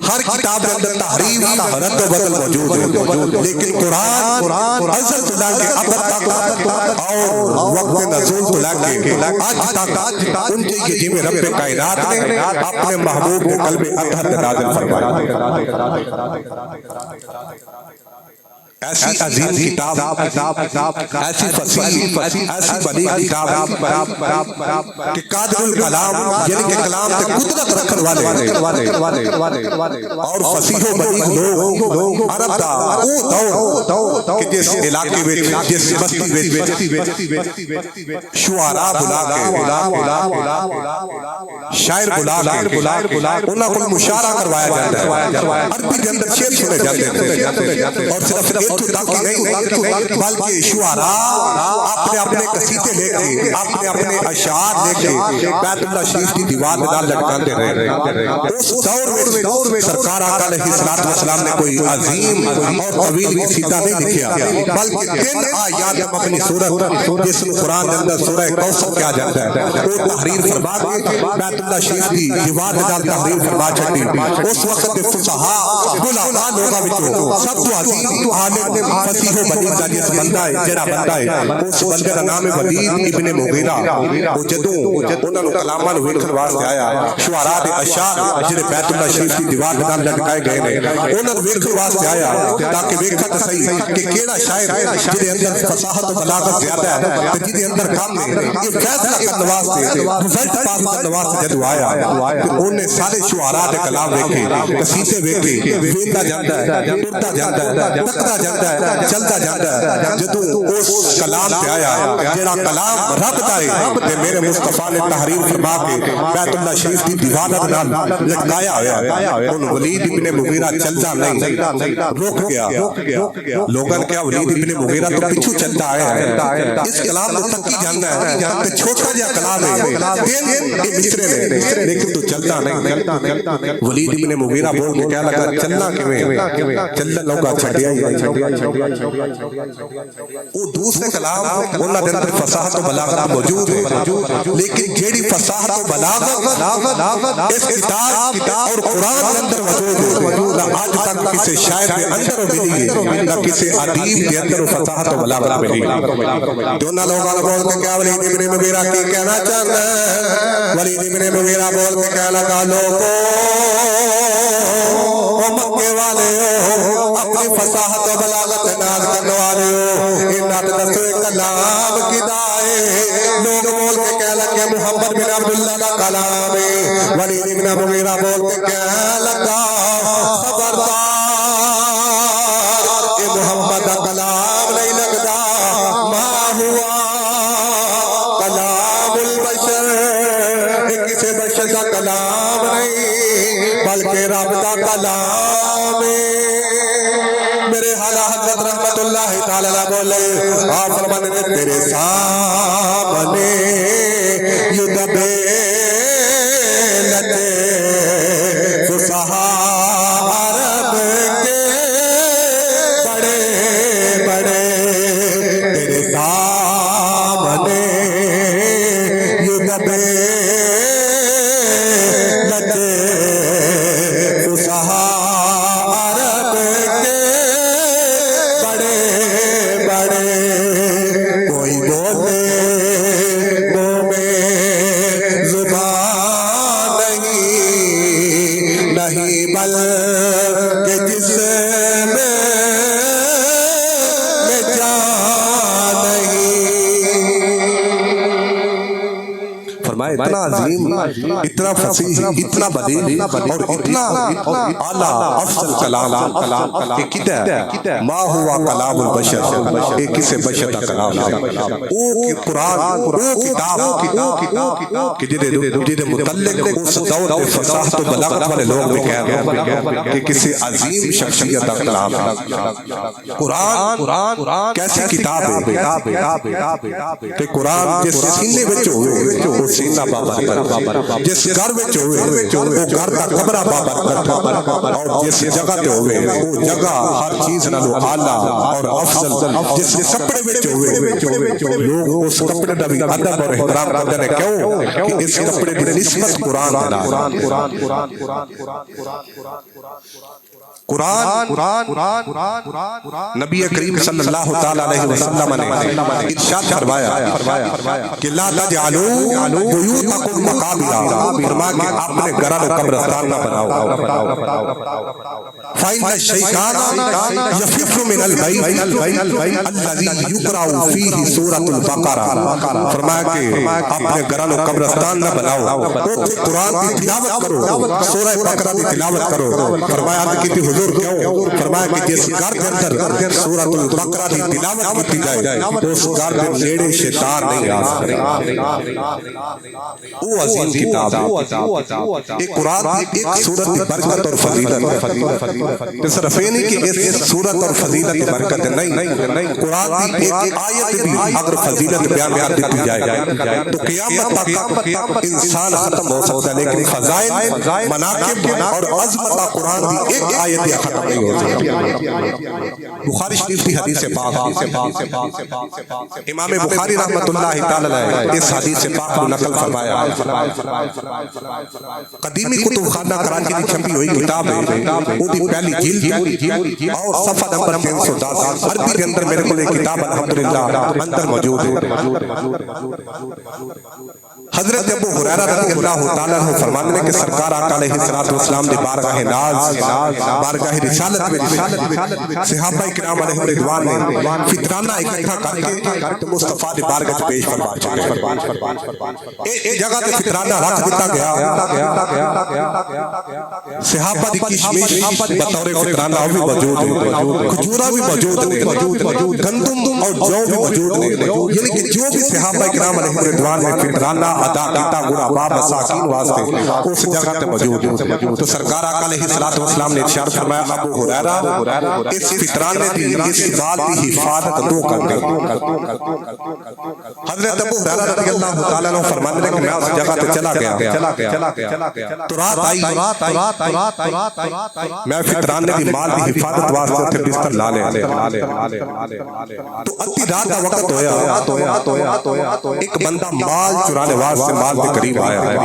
A: ہر کتاب کے اندر تحریف رد و بدل موجود ہے، لیکن قرآن ازل سے لے کے اب تک اور وقت نزول سے لے کے آج تک ان کے یہ میں رب کائنات نے اپنے محبوب کے قلب اطہر میں نازل فرمایا۔ ایسی عظیم کتاب، ایسی فصیح، ایسی بلیغ کتاب کہ قادر الکلام یعنی کہ کلام تے قدرت رکھن والے اور فصیح و بلیغ لوگ عرب دا او دور کہ جس علاقے وچ جس بستی وچ شعراء بلا کے شاعر بلا کے انہاں کو مشاعرہ کروایا جاتا ہے، عربی کے اندر شعر سنے جاتے ہیں، اور صرف بلکہ شعراء اپنے قصیدے لے کے اپنے اشعار لے کے بیت اللہ شریف کی دیوار میں لٹکاتے رہے۔ اس دور میں سرکار آقا علیہ السلام نے کوئی عظیم اور طویل قصیدہ نہیں لکھا، بلکہ 3 آیات مبنی سورت جس میں قرآن کے اندر سورہ کوثر کیا جاتا ہے وہ تحریر فرما کے بیت اللہ شریف کی دیوار میں تحریر فرما چھٹی۔ اس وقت کے فصحاء علماء لوگاں وچوں سب تو عظیم عالم فصیح و بلیغ دا جس بندہ ہے جڑا بندہ ہے اس بندے دا نام ہے ولید ابن مغیرہ۔ وہ جدوں انہاں نوں کلاماں نوں ویکھن واسطے آیا، شعراء دے اشعار جڑے بیت اللہ شریف کی دیوار تے لٹکائے گئے نے انہاں نوں ویکھن واسطے آیا تاکہ ویکھا تے صحیح کہ کیڑا شاعر جڑے اندر فصاحت و بلاغت زیادہ ہے تے جدے اندر کم ہے، یہ فیصلہ کرن واسطے رزلٹ پاس کرن واسطے جدوں آیا انہیں سارے شعراء دے کلام ویکھے، قصیدے ویکھے، ویندا جاندا ہے، ٹرتا جاندا ہے، تکدا جاندا ہے، چلتا جاتا ہے۔ جدوں اس کلام تے آیا جڑا کلام رب دا ہے تے میرے مصطفیٰ نے تحریر فرما کے بیت اللہ شریف کی دیوار نال لٹکایا ہوا ہے۔ ان ولید ابن مغیرہ چلتا نہیں، رک گیا۔ لوگاں نے کہا ولید ابن مغیرہ تو پیچھے چلتا آیا ہے، اس کلام کو تکی جاندا ہے تے چھوٹا جہا کلام ہے، 3 مصرے نے لیکن تو چلتا نہیں۔ ولید ابن مغیرہ بول کے کہا لگا چلنا کیویں؟ چلنا لوگا چھڈیا ہی وہ دوسرے کلام انہاں دے اندر فصاحت و بلاغت موجود ہے، لیکن جیڑی فصاحت و بلاغت اس کتاب اور قرآن کے اندر موجود ہے نہ آج تک کسی شاعر کے اندر ملی ہے نہ کسی ادیب کے اندر فصاحت و بلاغت ملی ہے۔ دونوں لوگوں نے بول کے کیا ولید ابن مغیرہ کی کہنا چاہتا ہے؟ ولید ابن مغیرہ بول کے کہہ لگا لوگو مکے والے اپنی فصاحت و بلاغت ناز کرنے والے ہو، انہاں تے دسو کلام کدا ہے؟ لوگ بول کے کہہ لگے محمد بن عبداللہ کا کلام ہے۔ ولید ابن مغیرہ بول کے کہہ لگا خبردار یہ محمد کا کلام نہیں لگتا، ما ہوا کلام البشر، یہ کسی بشر کا کلام نہیں بلکہ رب کا کلام ہے۔ میرے حالا حضرت رحمت اللہ تعالی علیہ بولے آپ فرمانے نے تیرے سامنے یدبے لتے فصحاء عرب کے بڑے بڑے، تیرے سامنے یدبے لتے فصحاء اتنا عظیم، اتنا فصیح، اتنا بلیغ اور اتنا اعلیٰ افضل کلام یہ کتا ہے؟ ما ہوا کلام البشر، یہ کسے بشر کا کلام ہے۔ او قرآن، او کتاب کہ جدے متعلق اس دور میں فصاحت و بلاغت والے لوگ بھی کہہ رہے ہیں کہ کسی عظیم شخصیت کا کلام ہے۔ قرآن کیسی کتاب ہے کہ قرآن جس سینے بچ ہوئے وہ سینہ بابر جس گھر وچ ہوئے وہ گھر دا کمرہ بابر اور جس جگہ تے ہوئے وہ جگہ ہر چیز نالو اعلیٰ اور افضل جس کپڑے وچ ہوئے لوگ اس کپڑے دا بھی ادب اور احترام کرتے ہیں کیوں کہ اس کپڑے دی نسبت قرآن نبی کریم صلی اللہ تعالی علیہ وسلم نے ارشاد فرمایا کہ لا تجعلوا بیوتکم مقابر، فرمایا کہ اپنے گھروں کو قبرستان نہ بناؤ، فإن الشیطان یفر من البیت الذی یقرأ فیہ سورۃ البقرہ، فرمایا کہ اپنے گھروں کو قبرستان نہ بناؤ، قرآن کی تلاوت کرو، سورہ بقرہ کی تلاوت کرو۔ فرمایا کہ حضور کیوں؟ فرمایا کہ جس گھر کے اندر سورۃ البقرہ کی تلاوت کی جائے اس گھر کے نیڑے شیطان نہیں آ سکتا۔ وہ عظیم کتاب ہے، ایک قرآن ایک سورت کی برکت اور فضیلت، صرف یہ نہیں کہ اس سورت اور فضیلت کی برکت نہیں، قرآن کی ایک آیت بھی اگر فضیلت بیان کر دی جائے تو قیامت تک انسان ختم ہو سکتا ہے، لیکن فضائل مناقب اور عظمت قرآن کی ایک آیت ختم نہیں ہو سکتی۔ بخاری شریف کی حدیث پاک، امام بخاری رحمۃ اللہ تعالی علیہ اس حدیث پاک کو نقل فرمایا۔ قدیمی کتب خانہ کراچی کی چھپی ہوئی کتاب ہے، وہ دی پہلی جلد اور صفحہ نمبر 310 عربی کے اندر میرے کو یہ کتاب الحمدللہ اندر موجود ہے۔ حضرت ابو ہریرہ رضی اللہ تعالی عنہ فرماتے ہیں کہ سرکار آقا علیہ الصلوۃ والسلام دی بارگاہ ناز، بارگاہ رسالت میں صحابہ کرام علیہ رضوان نے فطرانہ اکٹھا کر کے مصطفیٰ دی بارگاہ پیش فرما چکے۔ ایک جگہ تے فطرانہ رکھ دیتا گیا، صحابہ دی کشمش بطور فطرانہ بھی موجود ہے، کھجورا بھی موجود ہے، گندم اور جو بھی موجود ہے، یعنی کہ جو بھی صحابہ کرام علیہ رضوان نے فطرانہ ادا کیتا غرباء مساکین واسطے اس جگہ تے موجود ہے۔ تو سرکار آقا علیہ الصلوۃ والسلام نے ارشاد فرمایا ابو ہریرہ اس فطرانے دی اس ذات کی حفاظت تو کر دے۔ حضرت ابو ہریرہ رضی اللہ تعالی عنہ فرماتے ہیں کہ میں اس جگہ تے چلا گیا تو رات آئی، میں فطرانے دی مال دی حفاظت واسطے بستر لا لے تو ادھی رات کا وقت ہویا، ایک بندہ مال چرانے واسطے مال کے قریب آیا ہے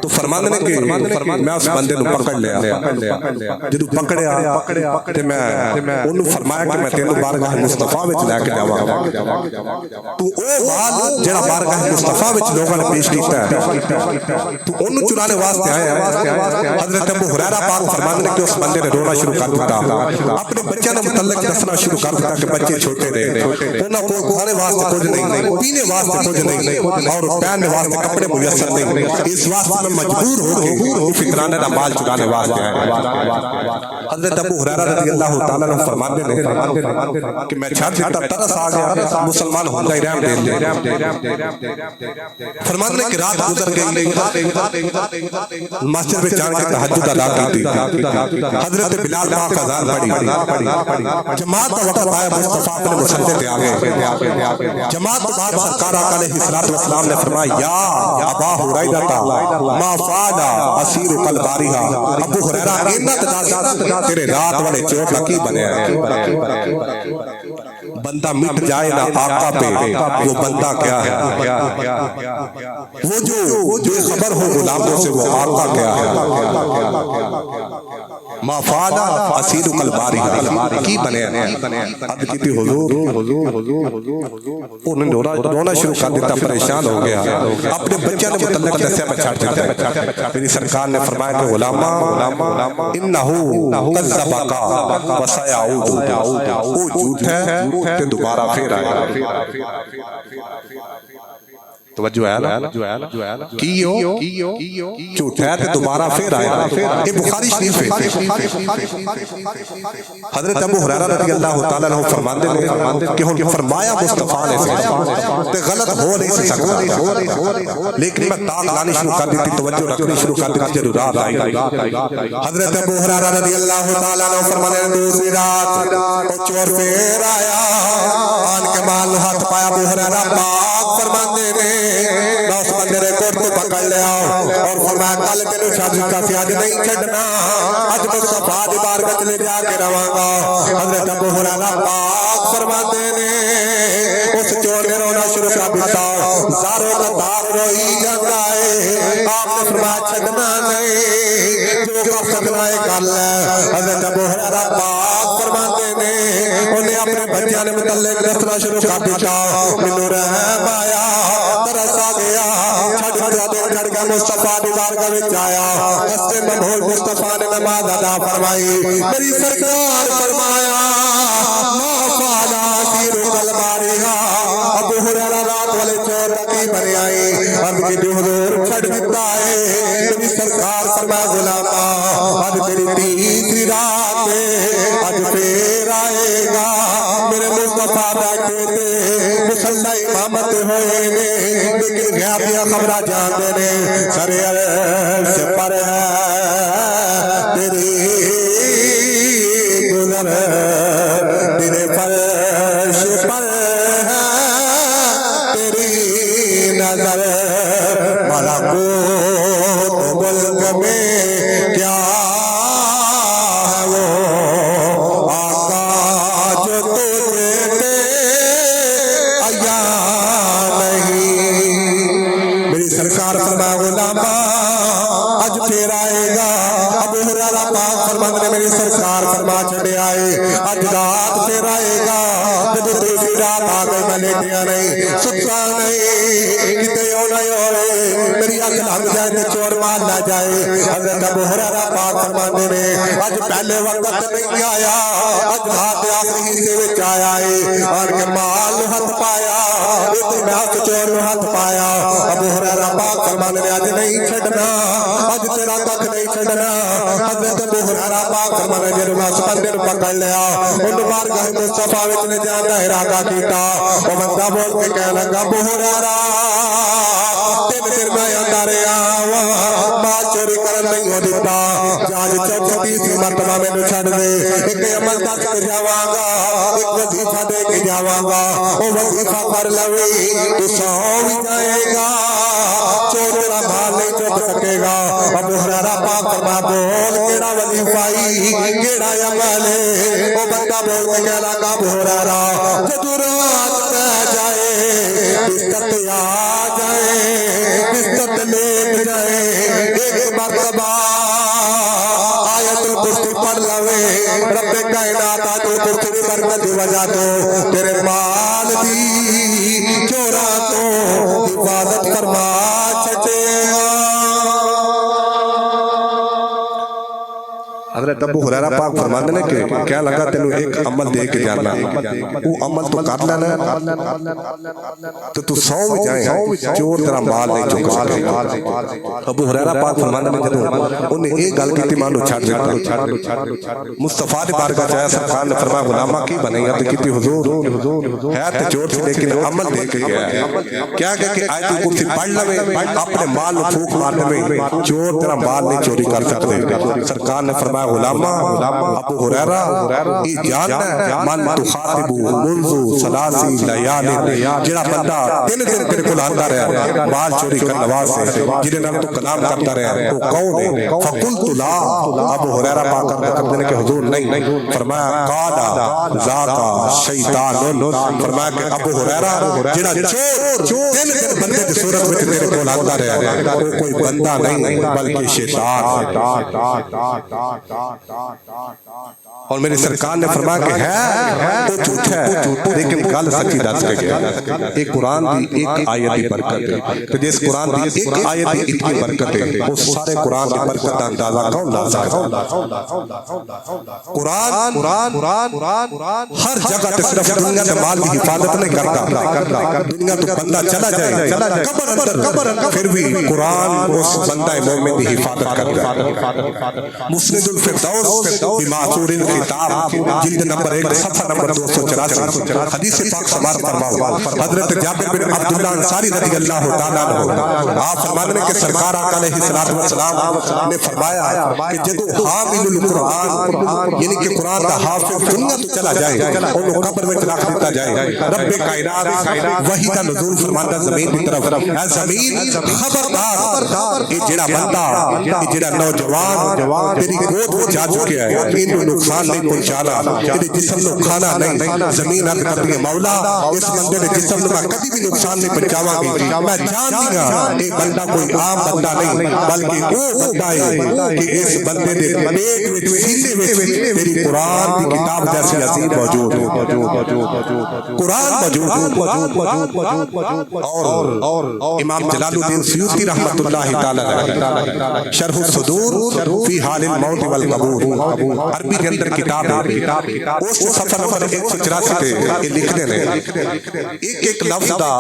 A: تو فرماندے نے کہ میں اس بندے نو پکڑ لیا، جدو پکڑیا تے میں انہوں فرمایا کہ میں تینوں بارگاہ مصطفیٰ وچ لے کے جاواں تو او مال جڑا بارگاہ مصطفیٰ وچ لوگاں نے پیش کیتا ہے تو انہوں چرانے واسطے آیا۔ حضرت ابو ہریرہ پاک فرماندے نے کہ اس بندے نے رونا شروع کر دیتا، اپنے بچوں نے متعلق دسنا شروع کر دیتا کہ بچے چھوٹے نے، انہاں کو کھانے واسطے کچھ نہیں، پینے واسطے کچھ نہیں اور پہننے واسطے کپڑے میسر نہیں، اس واسطے میں مجبور ہو کے فطرانے دا مال چرانے واسطے آیا۔ حضرت ابو ہریرہ رضی اللہ تعالی عنہ فرماتے ہیں کہ میں چھٹ چھٹا ترس آ گیا، مسلمان ہوتا ہی رحم دے لے۔ فرماتے ہیں کہ رات گزر گئی، مسجد میں جان کے تہجد ادا کی تھی، حضرت بلال پاک اذان پڑھی، جماعت کا وقت آیا، مصطفیٰ اپنے مسجد پہ آ گئے، جماعت کے بعد سرکار آقا علیہ الصلوۃ والسلام نے فرمایا یا ابا ہریرہ ما فعل اسیرک البارحہ، ابو ہریرہ اینا تیرے رات والے چوٹ کی بنیا ہے۔ بندہ مٹ جائے نا آقا پہ وہ بندہ کیا ہے، وہ جو بے خبر ہو غلاموں سے وہ آقا کیا ہے۔ ما فعل اسیرک البارحہ کی بنیا ہے، اب کہتی حضور انہوں نے رونا شروع کر دیتا، پریشان ہو گیا، اپنے بچے نے متعلق دسیا میں چھاٹ دیتا۔ میری سرکار نے فرمایا کہ غلامہ انہو کذبک وسیعود، وہ جھوٹ ہے کہ دوبارہ پھر آئے۔ توجہ ہے نا، کیوں جھوٹ ہے تو دوبارہ پھر آئے۔ یہ بخاری شریف ہے۔ حضرت ابو ہریرہ رضی اللہ تعالی عنہ فرماندے نے کہ ہن فرمایا مصطفیٰ نے تے غلط ہو نہیں سکتا، لیکن میں تاک لانی شروع کر دیتی، توجہ رکھنی شروع کر دیتی جب رات آئی۔ حضرت ابو ہریرہ رضی اللہ تعالی عنہ فرماندے نے دوسری رات او چور پھر آیا، آن کے مال ہاتھ پایا، ابو ہریرہ پاک فرماندے نے
B: میں اس بندے نے کوٹ کو پکڑ لیا اور فرمایا کل تینوں چھڈ دتا سی اج نہیں چھڈنا اج مصطفیٰ دی بارگاہ لے جا کے رواں گا حضرت ابو ہریرہ پاک فرماتے نے اس چور نے رونا شروع کر دیتا زاروں کا دار روئی جاتا ہے آپ نے فرمایا چھڈنا نہیں جو کر سکنا ہے کر لے حضرت ابو ہریرہ پاک فرماتے نے انہیں اپنے بچیاں نے متعلق دسنا شروع کر دیتا مینوں رحم آیا ترس آ گیا چھڑ گیا مصطفیٰ دی بارگاہ وچ آیا رستے میں بھول مصطفیٰ نے نماز ادا فرمائی میری سرکار فرمایا ما فعلا سیر الباریہ ابو ہریرہ رات والے چور کی بنے آئی عرض کی حضور چھڑ دیتا ہے میری سرکار فرمایا غلاما آج تیری تیسری رات ہے آج پھر آئے گا میرے مصطفیٰ بیٹھے تھے مسلح امامت ہوئے نے لیکن غیبیاں خبریں جانتے نے سر عرش پر ہے تیری گزر تیرے فرش پر ہے تیری نظر ملکوت ملک میں کیا ہے وہ آقا جو تجھے آیا نہیں میری سرکار فرمایا غلاما آج پھر آئے گا ابو ہریرہ پاک فرماتے نے میری سرکار فرما چھڑے آئے آج رات پھر آئے گا جب دوسری رات آ گئی میں لیٹیا نہیں ستا نہیں کتے ہو نہیں ہو رہے میری آنکھ لگ جائے تو چور مار نہ جائے حضرت ابو ہریرہ پاک فرماتے نے آج پہلے وقت نہیں آیا آج رات آخری حصے وچ آیا ہے اور کہ مال ہاتھ پایا اتنے ہاتھ چور ہاتھ پایا ابو ہریرہ پاک فرماتے نے آج نہیں چھڈنا آج تیرا تک نہیں چھڈنا حضرت ابو ہریرہ پاک فرماتے نے جب اس بندے نوں پکڑ لیا ان بارگاہ مصطفیٰ وچ لے جان دا ارادہ کیتا او بندہ بول کے کہنے لگا ابو ہریرہ تین دن میں اندر آواں مال چوری کرن نہیں ہو دیتا جاج چوتھی سی مرتبہ مینوں چھڈ دے ایک عمل دس کے جاواں گا ایک وظیفہ دے کے جاواں گا او وظیفہ کر لوی تو سو بھی جائے گا چور تیرا مال نہیں چک سکے گا ابو ہریرہ پاک فرما بول کیڑا وظیفہ کیڑا عمل ہے او بندہ بول کے کہہ لگا ابو ہریرہ جدوں رات پہ جائے بستر آ جائے بستر لیٹ جائے ایک مرتبہ آیت الکرسی پڑھ لوے رب کائنات آیت الکرسی کی برکت کی وجہ تو تیرے مال دی چوراں تو حفاظت فرما چھٹے
A: حضرت ابو ہریرہ پاک فرماتے ہیں کہ کیا لگا تینوں ایک عمل دے کے جانا وہ عمل تو کر لینا تو سو بھی جائیں چور تیرا مال نہیں چکا سکے ابو ہریرہ پاک فرماتے ہیں جدوں انہیں ایک گل کیتی مانو چھڈ دیتا مصطفیٰ دی بارگاہ جایا سرکار نے فرمایا غلاما کی بنے گا تو کیتی حضور ہے تے چور تھی لیکن عمل دے کے گیا ہے کیا کہ آیت الکرسی پڑھ لوے اپنے مال نوں پھونک مارنے میں چور تیرا مال نہیں چوری کر سکتے سرکار نے فرمایا غلاما ابو ہریرہ یہ جاننا من تخاطب منذ ثلاث لیال جڑا بندہ تین دن تیرے کول آندا رہیا مال چوری کرنے واسطے جڑے نال تو کلام کرتا رہیا وہ کون ہے فقلت لا ابو ہریرہ پاک کہتے ہیں کہ حضور نہیں فرمایا قال ذاک شیطان فرمایا کہ ابو ہریرہ جڑا چور تین دن بندے دی صورت وچ تیرے کول آندا رہیا وہ کوئی بندہ نہیں بلکہ شیطان اور میری سرکار نے فرمایا کہ ہے وہ جھوٹ ہے لیکن گل سچی دس کے گیا ایک قرآن دی ایک آیت دی برکت ہے تو جس قرآن دی ایک آیت دی اتنی برکت ہے وہ سارے قرآن دی برکت کا اندازہ کون لا سکتا قرآن ہر جگہ تے صرف دنیا تے مال کی حفاظت نہیں کرتا دنیا تو بندہ چلا جائے قبر اندر پھر بھی قرآن اس بندہ مومن دی حفاظت کرتا ہے مسند
B: الفردوس بمعصور الخطاب جلد نمبر 1 صفحہ نمبر 284 حدیث پاک سماعت فرماؤ حضرت جابر بن عبداللہ انصاری رضی اللہ تعالیٰ عنہ آپ فرمانے کہ سرکار آقا علیہ السلام نے فرمایا کہ جدو حامل القرآن یعنی کہ قرآن کا حافظ دنیا تو چلا جائے انہوں قبر میں رکھ دیتا جائے رب کائنات وحی کا نزول فرماندہ زمین کی طرف اے زمین خبردار یہ جڑا بندہ یہ جڑا نوجوان تیری گود میں جا چکے ہیں انہوں نقصان نہیں پہنچانا تیری جسم نو کھانا نہیں زمین عرض کرتی ہے مولا اس بندے نے جسم میں کبھی بھی نقصان نہیں پہنچاواں گی میں جان دیا یہ بندہ کوئی عام بندہ نہیں بلکہ وہ بندہ ہے کہ اس بندے دے پیٹ وچ سینے وچ تیری قرآن کی کتاب جیسی عظیم موجود ہے قرآن موجود اور امام جلال الدین سیوطی رحمت اللہ تعالی علیہ شرح الصدور فی حال الموت والقبور عربی کے اندر کتاب ہے اس صفحہ نمبر 184 پہ یہ لکھنے نے ایک ایک لفظ دا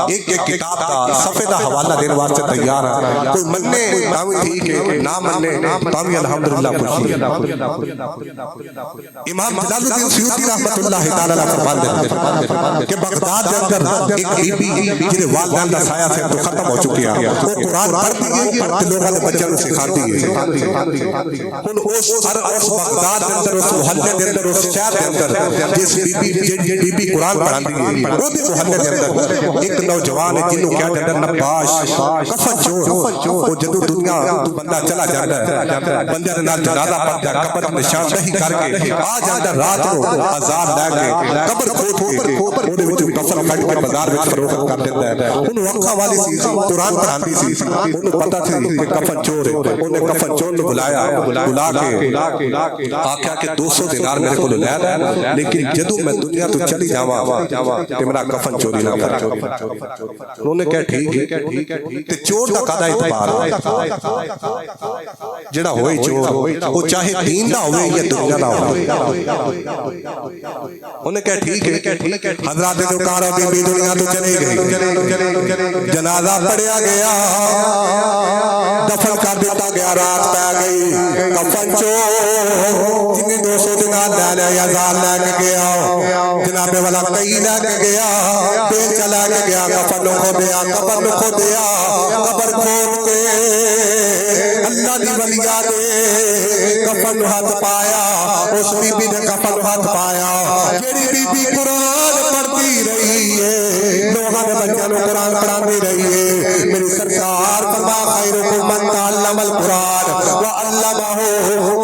B: ایک ایک کتاب دا صفحے دا حوالہ دینے واسطے تیار ہے کوئی مننے تاوی ٹھیک ہے نہ مننے تاوی الحمدللہ خوشی امام جلال الدین سیوطی رحمت اللہ تعالی علیہ فرمان دیتے کہ بغداد کے اندر ایک بی بی جنہیں والدین دا سایہ سے تو ختم ہو چکی ہے وہ قرآن پڑھتی ہے پڑھتے لوگوں نے بچوں سے سکھاتی ہے ان اس بغداد کے اندر اس محلے کے اندر اس شہر کے اندر جس بی بی قرآن پڑھاتی ہے وہ بھی محلے کے اندر ایک نوجوان ہے جنہوں کیا جاتا ہے نباش کفن چور وہ جدو دنیا تو بندہ چلا جاتا ہے بندے نے نال جنازہ پڑھتا ہے قبر نشان دہی کر کے آ جاتا رات کو آزاد لے کے قبر کھود کے انہیں وچ کفن کٹ کے بازار وچ فروخت کر دیتا ہے انہوں وقفہ والی سی قرآن پڑھاتی سی انہوں پتہ تھی کہ کفن چور ہے انہیں کفن چور نے بلایا بلا کے آکھا کہ 200 دینار میرے کو لے لے لیکن جدو میں دنیا تو چلی جاواں کہ میرا کفن چوری نہ کر انہوں نے کہا ٹھیک ہے تے چور دا قاعدہ اعتبار جڑا ہوئی چور وہ چاہے دین دا ہوئے یا دنیا دا ہوئے انہوں نے کہا ٹھیک ہے حضرات ذوالقار بی بی دنیا تو چلے گئی جنازہ پڑھیا گیا دفن کر دیتا گیا رات پہ گئی کفن چور جنہیں 200 دینار لے لے یا ہزار لے کے گیا جناب والا کئی لے کے گیا پیر چلا کے گیا کفن کو دیا قبر کو دیا قبر کھود کے اللہ دی ولیہ نے کفن ہاتھ پایا اس بی بی نے کفن ہاتھ پایا جیڑی بی بی قرآن پڑھتی رہی ہے لوگوں نے بچوں کو قرآن پڑھاتی رہی ہے میری سرکار فرما خیرکم من تعلم القرآن وعلمہ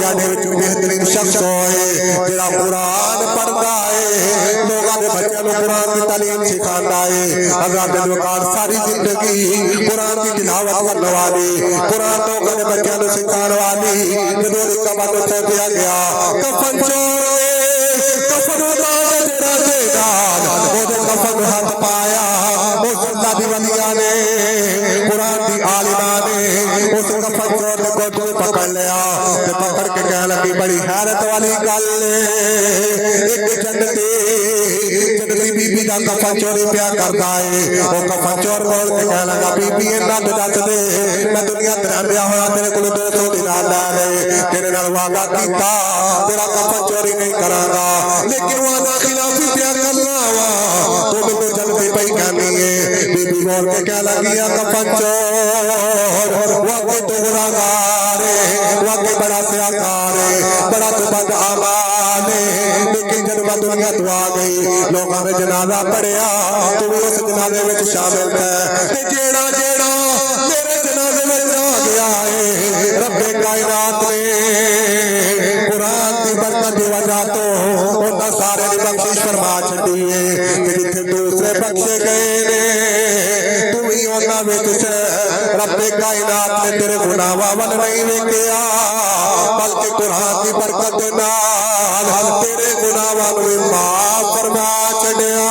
B: یعنی بہترین شخص ہوئے جڑا قرآن پڑھتا ہے لوگوں نے بچوں کو قرآن کی تعلیم سکھاتا ہے حضرات ذوالقار ساری زندگی قرآن کی تلاوت کرنے والی قرآن لوگوں نے بچوں کو سکھانے والی جدو اس کا بعد کھو دیا گیا کفن چورے کفن ادار جڑا دیدار وہ دے کفن ہاتھ پایا اس اللہ دی ولیہ نے قرآن دی عالمہ نے اس کفن چور کو تو پکڑ لیا پکڑ کے کہنے لگی بڑی حیرت والی گل ایک جنتی بی بی دا کفن چوری پیا کرتا ہے وہ کفن چور بول کے کہنے لگا بی بی انہاں تو دس دے میں دنیا تے رہندیا ہویا تیرے کول 200 دینار لے لے تیرے نال وعدہ کیتا تیرا کفن چوری نہیں کراں گا لیکن وعدہ خلافی پیا کرنا وا تو مینوں جلدی پئی کہنی ہے بی بی بول کے کہنے لگی کفن چور واقعی تو گناہگار ہے واقعی بڑا سیاکار ہے بڑا تو بد اعمال ہے لیکن جب میں دنیا تو آ گئی لوگوں نے جنازہ پڑھیا تو بھی اس جنازے میں شامل ہے تے جیڑا جیڑا میرے جنازے میں آ گیا ہے رب کائنات نے قرآن کی برکت دی وجہ تو انہاں سارے دی بخشش فرما چھڈی ہے کہ جتھے دوسرے بخشے گئے نے تو ہی انہاں وچ رب کائنات نے تیرے گناہاں ول نہیں ویکھیا بلکہ قرآن کی برکت نال تیرے گناہاں نوں معاف فرما چھڈیا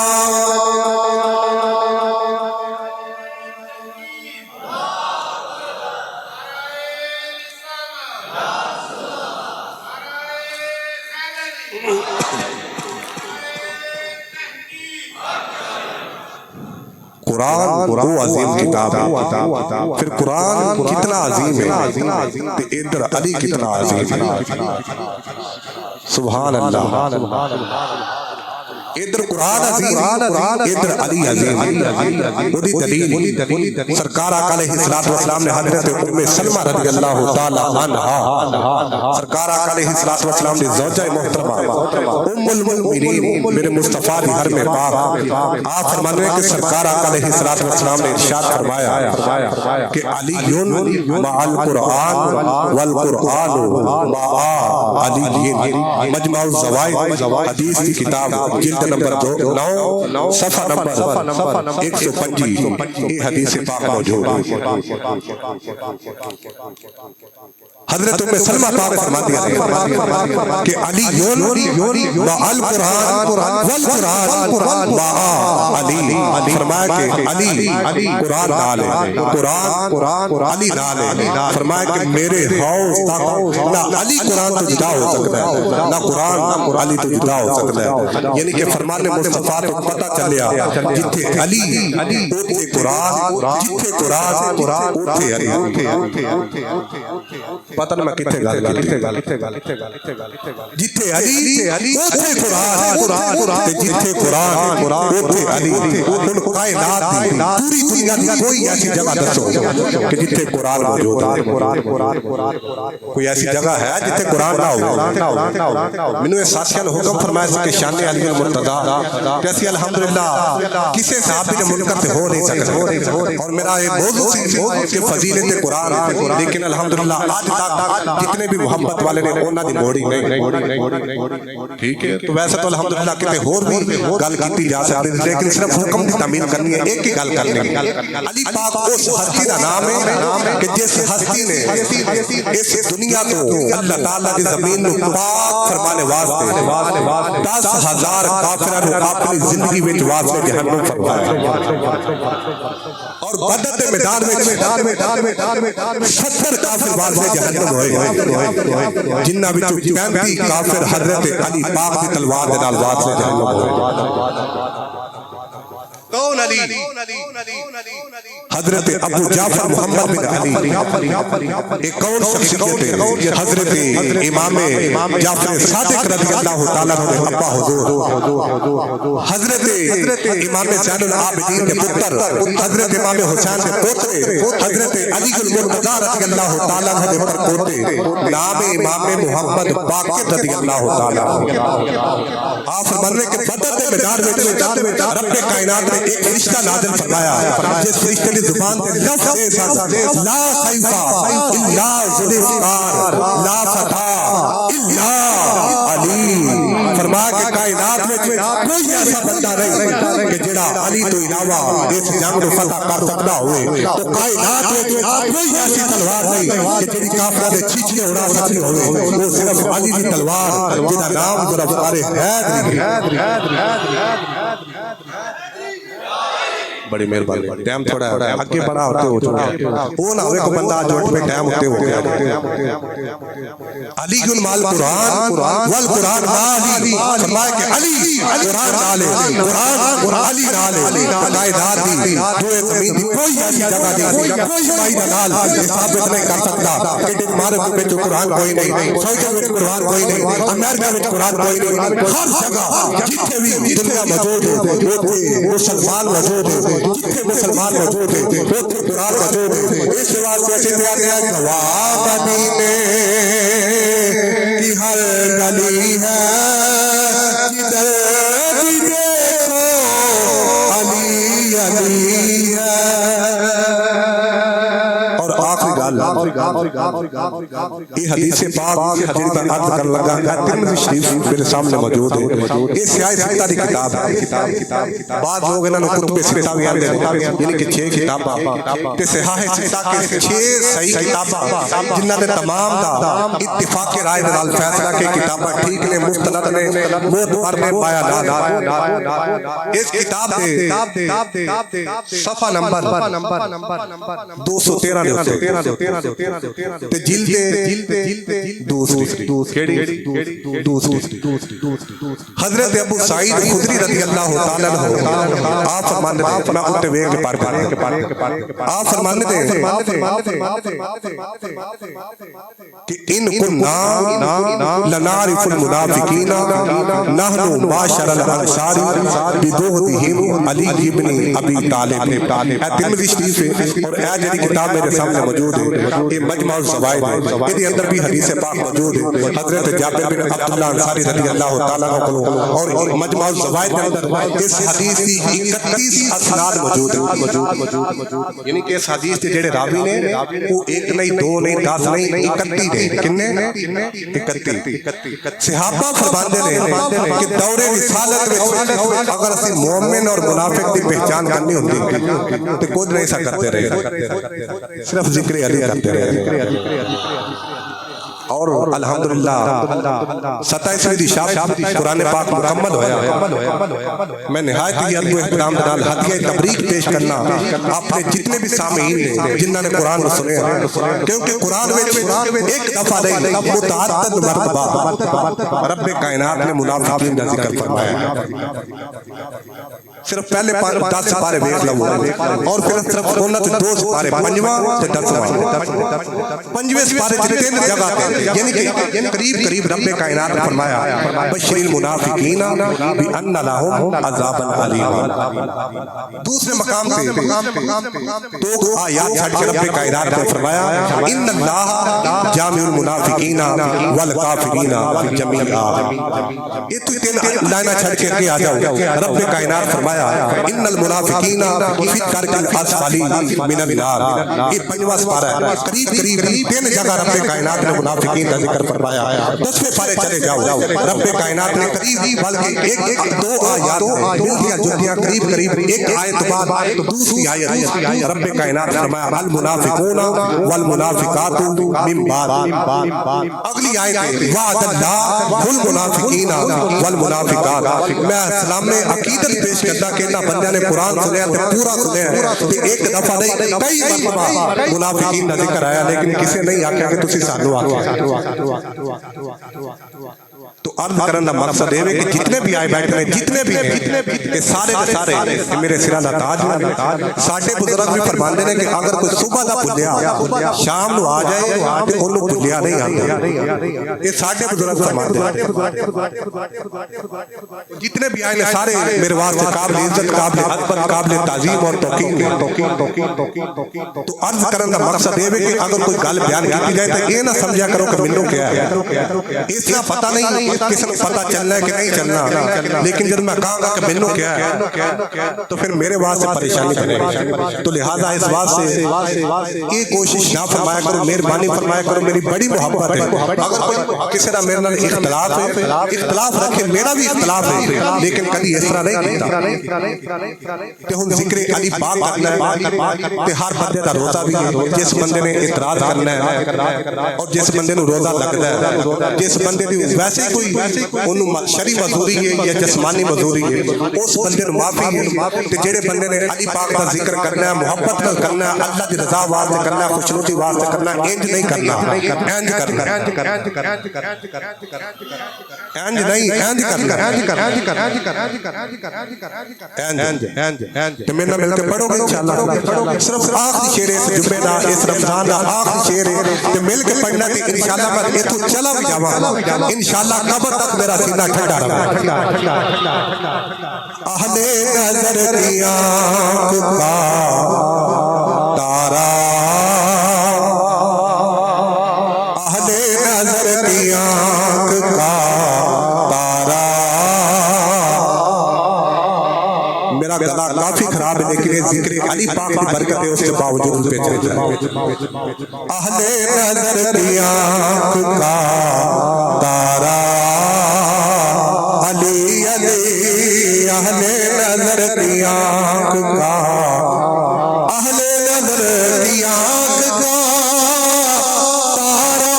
B: قرآن وہ عظیم کتاب ہے. پھر قرآن کتنا عظیم ہے تو ادھر علی کتنا عظیم ہے. سبحان اللہ. ادھر قرآن عظیم ادھر علی عظیم. وہی دلیل سرکار آقا علیہ الصلوۃ والسلام نے حضرت ام سلمہ رضی اللہ تعالی عنہا سرکار آقا علیہ الصلوۃ والسلام نے زوجہ محترمہ ام المؤمنین میرے مصطفیٰ کی حرم پاک آپ فرماتے ہیں کہ سرکار آقا علیہ الصلوۃ والسلام نے ارشاد فرمایا کہ علی مع القرآن والقرآن مع علی. مجمع الزوائد حدیث کی کتاب جلد نمبر 9 صفحہ نمبر 125 یہ حدیث پاک موجود ہے. حضرت ام سلمہ پاک فرماتی ہیں کہ علی مع القرآن والقرآن مع علی. فرمایا کہ علی قرآن نالے قرآن علی نالے. فرمایا کہ میرے حوض تک نہ علی قرآن تو جدا ہو سکتا ہے نہ قرآن علی تو جدا ہو سکتا ہے. یعنی کہ فرمان مصطفیٰ تو پتہ چلیا جتھے علی اوتھے قرآن جتھے قرآن اوتھے علی. پتہ نہیں میں کتھے گل جتھے علی اوتھے قرآن جتھے قرآن اوتھے علی. ان کائنات دی پوری دنیا دی کوئی ایسی جگہ دسو کہ جتھے قرآن موجود ہے. کوئی ایسی جگہ ہے جتھے قرآن نہ ہو. مینوں یہ ساتھیاں نے حکم فرمایا کہ شان علی المرتضیٰ کیسی الحمدللہ کسی صحابی نے منکر سے ہو نہیں سکتا. اور میرا یہ موضوع سی کہ فضیلت قرآن. لیکن الحمدللہ آج تک جتنے بھی محبت والے نے انہاں دی موڑی نہیں. ٹھیک ہے تو ویسے تو الحمدللہ کتے اور بھی گل کیتی جا سکتی ہے لیکن صرف حکم کی تعمیل کرنی ہے. ایک ہی گل کرنی ہے. علی پاک اس ہستی دا نام ہے کہ جس ہستی نے اس دنیا تو اللہ تعالیٰ کی زمین نو پاک فرمانے واسطے 10,000 کافران کو اپنی زندگی وچ واسطے جہنم فرمایا. اور بدر دے میدان میں 70 کافر واسطے جہنم ہوئے جنہاں وچوں 35 کافر حضرت علی پاک دی تلوار دے نال واسطے جہنم ہوئے. کون علی؟ حضرت ابو جعفر محمد بن علی. ایک کون شخصیت ہے؟ حضرت امام جعفر صادق رضی اللہ تعالیٰ عنہ ابا حضور حضرت امام زین العابدین کے پتر حضرت امام حسین کے پوترے حضرت علی المرتضیٰ رضی اللہ تعالیٰ عنہ پر پوتے نام امام محمد باقر رضی اللہ تعالیٰ عنہ. آپ فرمانے کہ بدر کے میدان میں رب کائنات نے ایک فرشتہ نازل فرمایا جس فرشتے کی زبان سے لفظ لا سیفا الا ذوالفقار لا فتح الا علی. فرمایا کہ کائنات میں کوئی ایسا بندہ نہیں کہ جڑا علی تو علاوہ اس جنگ کو فتح کر سکتا ہوئے. تو کائنات میں کوئی ایسی تلوار نہیں کہ جڑی کافروں دے چیچے اڑا سکتی ہوئے. وہ صرف علی کی تلوار جدا نام ذوالفقار بڑی مہربانی. ٹائم تھوڑا ہے آگے بڑا ہوتے ہو چکا وہ نہ ہوئے کو بندہ جوٹ میں ٹائم ہوتے ہو گیا. علی مال قرآن والقرآن علی. فرمایا کہ علی قرآن نالے قرآن علی نالے قائدات دی دوئے زمین دی کوئی ایسی جگہ دی کوئی شمائی دا نال ثابت نہیں کر سکتا کہ ڈنمارک میں جو قرآن کوئی نہیں سعودی میں قرآن کوئی نہیں امریکہ میں قرآن کوئی نہیں. ہر جگہ جتنے بھی دنیا موجود ہے مسلمان موجود ہے جتنے مسلمان موجود ہیں وہ قرآن موجود ہے. اس واسطے سے دیا گیا گواہ مدینے کی ہر گلی ہے جدھر بھی دیکھو علی علی ہے. اور آخری گال یہ حدیث پاک یہ حدیث پر عرض کر لگا ہے ترمذی شریف میرے سامنے موجود ہے. یہ سیاہ ستہ کی کتاب ہے. بعض لوگ انہوں نے کتب ستہ بھی آتے ہیں یعنی کہ 6 کتاباں تے سیاہ ستہ کے 6 صحیح کتاباں جنہاں نے تمام دا اتفاق رائے نال فیصلہ کہ کتاباں ٹھیک نے مستند نے معتبر نے بیانات. اس کتاب دے صفحہ نمبر 213 دے تے جلد دوسری حضرت ابو سعید خدری رضی اللہ تعالیٰ عنہ آپ فرمانے دے میں اتے ویکھ کے پڑھ آپ فرمانے دے کہ ان کننا لنعرف المنافقین نحن معاشر الانصار ببغضهم علی ابن ابی طالب. اے ترمذی شریف ہے اور اے جڑی کتاب میرے سامنے موجود ہے یہ مجمع الزوائد ہے. اس کے اندر بھی حدیث پاک موجود ہے حضرت جابر بن عبداللہ انصاری رضی اللہ تعالیٰ عنہ اور مجمع الزوائد کے اندر اس حدیث کی 31 اسناد موجود ہیں. یعنی کہ اس حدیث کے جڑے راوی نے وہ ایک نہیں دو نہیں 10 نہیں 31 ہیں. کنے 31 صحابہ فرماندے نے کہ دور رسالت وچ اگر اسی مومن اور منافق دی پہچان کرنی ہوندی تے کچھ نہیں سا کرتے رہے صرف ذکر علی کرتے رہے. اور الحمدللہ 27ویں دی شب قرآن پاک مکمل ہویا. میں نہایت ہی ادب و احترام نال ہدیہ تبریک پیش کرنا اپنے جتنے بھی سامعین نے جنہاں نے قرآن کو سنیا کیونکہ قرآن وچ ایک دفعہ نہیں متعدد مرتبہ رب کائنات نے منافقین کا ذکر فرمایا. صرف پہلے 10 سپارے دیکھ لو اور پھر صرف انہاں تے 2 سپارے 5واں تے 10واں 5ویں سپارے تے 3 جگہ تے یعنی کہ قریب رب کائنات نے فرمایا بشر المنافقین بان لهم عذابا علیما. دوسرے مقام پہ 2 آیات چھڑ کے رب کائنات نے فرمایا ان اللہ جامع المنافقین والکافرین جميعا. یہ تو 3 لائنیں چھڑ کے آگے آ جاؤ. رب کائنات فرمایا ان المنافقین فی الدرک الاسفل من النار. یہ 5واں سپارہ ہے. قریب 3 جگہ رب کائنات نے منافقین کا ذکر فرمایا. 10ویں پارے چلے جاؤ رب کائنات نے قریب بلکہ 1-2 آیات ملتیاں جلتیاں قریب ایک آیت بعد دوسری آیت رب کائنات نے فرمایا المنافقون والمنافقات من بعد. اگلی آیت وعد اللہ المنافقین والمنافقات. میں اسلام میں عقیدت پیش کرتا کہ انہاں بندیاں نے قرآن سنیا تے پورا سنیا تے ایک دفعہ نہیں کئی مرتبہ منافقین کا ذکر آیا لیکن کسی نہیں آکھیا کہ تسی سانو آکھیا. تو عرض کرنے کا مقصد ہے کہ جتنے بھی آئے بیٹھے ہیں جتنے بھی ہیں سارے میرے سرہ دا تاج ہیں. ساڈے بزرگ بھی فرماندے ہیں کہ اگر کوئی صبح دا بھلیا شام نو آ جائے تے اونوں بھلیا نہیں آندا. یہ ساڈے بزرگ فرماندے جتنے بھی آئے سارے میرے واسطے قابل عزت قابل ادب قابل تعظیم اور توقیر ہیں. تو عرض کرنے کا مقصد ہے کہ اگر کوئی گل بیان کی جائے تو یہ نہ سمجھا کرو کہ مینوں کیا ہے. اس کا پتہ نہیں کسی کو پتہ چلنا ہے کہ نہیں چلنا لیکن جب میں کہاں گا کہ مینوں کیا ہے تو پھر میرے واسطے پریشانی بنے گی. تو لہذا اس بات سے یہ کوشش نہ فرمایا کرو مہربانی فرمایا کرو میری بڑی محبت ہے. اگر کوئی کسی نہ میرے نال اختلاف رکھے میرا بھی اختلاف ہے لیکن کبھی اس طرح نہیں کیتا کہ ہم ذکر علی پاک کرنا ہے کہ ہر بندے دا روزہ بھی ہے. جس بندے نے اعتراض کرنا ہے اور جس بندے نو روزہ لگتا ہے جس بندے دی ویسے کوئی انہوں شرعی مزدوری ہے یا جسمانی مزدوری ہے اس بندے نو معافی ہے. تے جڑے بندے نے علی پاک دا ذکر کرنا ہے محبت نال کرنا ہے اللہ دی رضا واسطے کرنا ہے خوشنودی واسطے کرنا ہے انج نہیں کرنا انج تے میرے نال مل کے پڑھو گے انشاءاللہ. صرف آخری شعر ہے جمعے دا اس رمضان دا آخری شعر ہے تے مل کے پڑھنا تے انشاءاللہ میں ایتھوں چلا بھی جاواں انشاءاللہ قبر تک میرا سینہ ٹھنڈا رہے. اہل نظر کی آنکھ کا تارا اہل نظر کی آنکھ کا تارا. میرا گلا کافی خراب ہے لیکن ذکر علی پاک کی برکت ہے اس کے باوجود پہ چلے جائے. اہل نظر کی آنکھ کا تارا علی علی اہل نظر کی آنکھ کا اہل نظر کی آنکھ کا تارا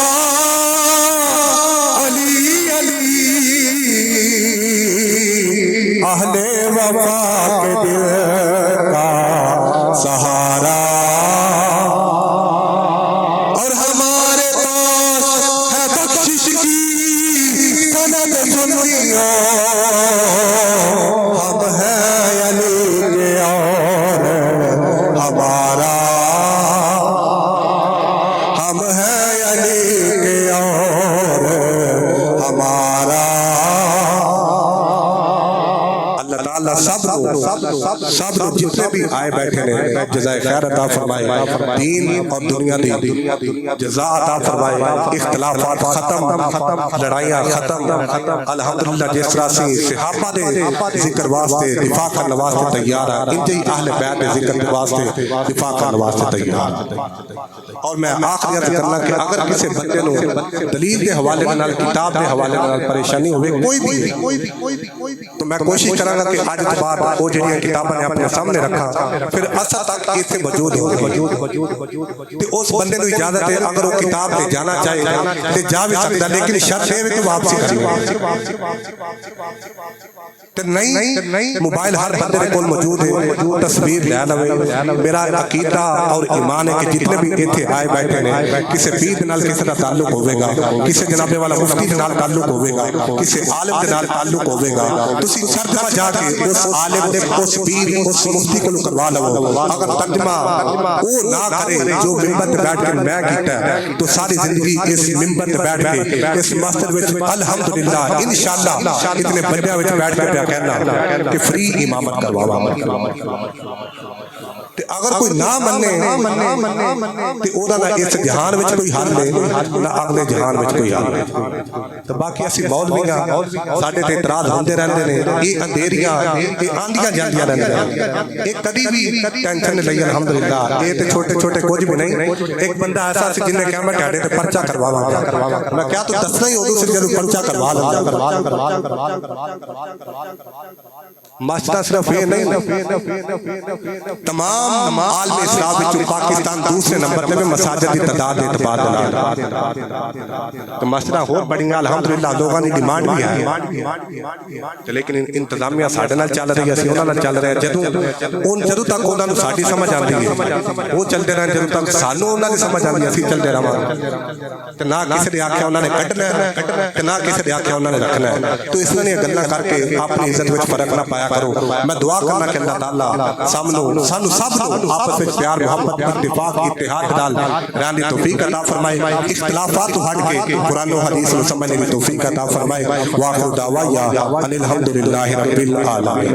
B: علی علی اہل وفا کے دل کا سہارا اور ہمارے عرش کی سند سنیو ہم ہیں علی کے اور ہمارا ہم ہیں علی کے اور ہمارا اللہ تعالیٰ سب جتنے بھی آئے بیٹھے نے جزائے خیر عطا فرمائے دین اور دنیا دی جزا عطا فرمائے اختلافات ختم لڑائیاں ختم الحمدللہ جس طرح سے صحابہ دے ذکر واسطے دفاع کرنے واسطے تیار ہے انجی اہل بیت دے ذکر واسطے دفاع کرنے واسطے تیار اور میں آخری عرض کرنا کہ اگر کسی بندے نو دلیل دے حوالے نال کتاب دے حوالے نال پریشانی ہوئے کوئی بھی تو میں کوشش کراں گا کہ آج کے بعد وہ جڑیاں کتاباں نے اپنے سامنے رکھا پھر اصل تک ایتھے موجود ہو تے اس بندے نو اجازت ہے اگر وہ کتاب لے جانا چاہے تے جا بھی سکتا لیکن شرط ہے کہ واپسی کرے تے نہیں موبائل ہر بندے دے کول موجود ہے تصویر لے لوے میرا عقیدہ اور ایمان ہے کہ جتنے بھی ایتھے آئے بیٹھے نے کسی پیر نال کسی دا تعلق ہوے گا کسی جناب والا مفتی نال تعلق ہوے گا کسی عالم دے نال تعلق ہوے گا تسی ہر جگہ جا کے اس عالم دے اس پیر اس مفتی کو کروا لو اگر ترجمہ وہ نہ کرے جو منبر تے بیٹھ کے میں کیتا ہے تو ساری زندگی اس منبر تے بیٹھ کے اس مسجد وچ الحمدللہ انشاءاللہ اتنے بندیاں وچ بیٹھ کے کہنا کہ فری امامت کرواواں تے اگر کوئی نہ مننے تے او دا نہ اس جہان وچ کوئی حل ہے نہ اگلے جہان وچ کوئی حل ہے تو باقی اسی مولویاں ساڈے تے اعتراض ہوندے رہندے نے یہ اندھیریاں یہ آندیاں جاندیاں رہندیاں یہ کبھی بھی ٹینشن نہیں لئی الحمدللہ یہ تے چھوٹے چھوٹے کچھ بھی نہیں ایک بندہ ایسا سی جن نے کہا میں ٹاڈے تے پرچہ کرواواں میں کیا تو دسنا ہی اودوں سے جدوں پرچہ کروا لندا مسئلہ صرف یہ نہیں تمام عالم اسلام وچ پاکستان دوسرے نمبر تے مساجد دی تعداد دے اعتبار نال تو مسئلہ ہور بڑیاں الحمدللہ لوگاں دی ڈیمانڈ بھی ہے لیکن انتظامیہ ساڈے نال چل رہی ہے اسی انہاں نال چل رہے ہیں جدوں تک انہاں نوں ساڈی سمجھ آندی ہے وہ چلتے رہن جدوں تک سانوں انہاں دی سمجھ آندی ہے اسی چلتے رہواں تے نہ کسی نے آکھیا انہاں نے کڈنا ہے تے نہ کسی نے آکھیا انہاں نے رکھنا ہے تو اس لیے گلاں کر کے اپنی عزت وچ فرق نہ پایا کرو میں دعا کرنا کہ اللہ تعالیٰ سانو سب آپس میں پیار محبت اتفاق اتحاد نال رہنے کی توفیق عطا فرمائے اختلافات ہٹ کے قرآن و حدیث کو سمجھنے کی توفیق عطا فرمائے وآخر دعوایا ان الحمدللہ رب العالمین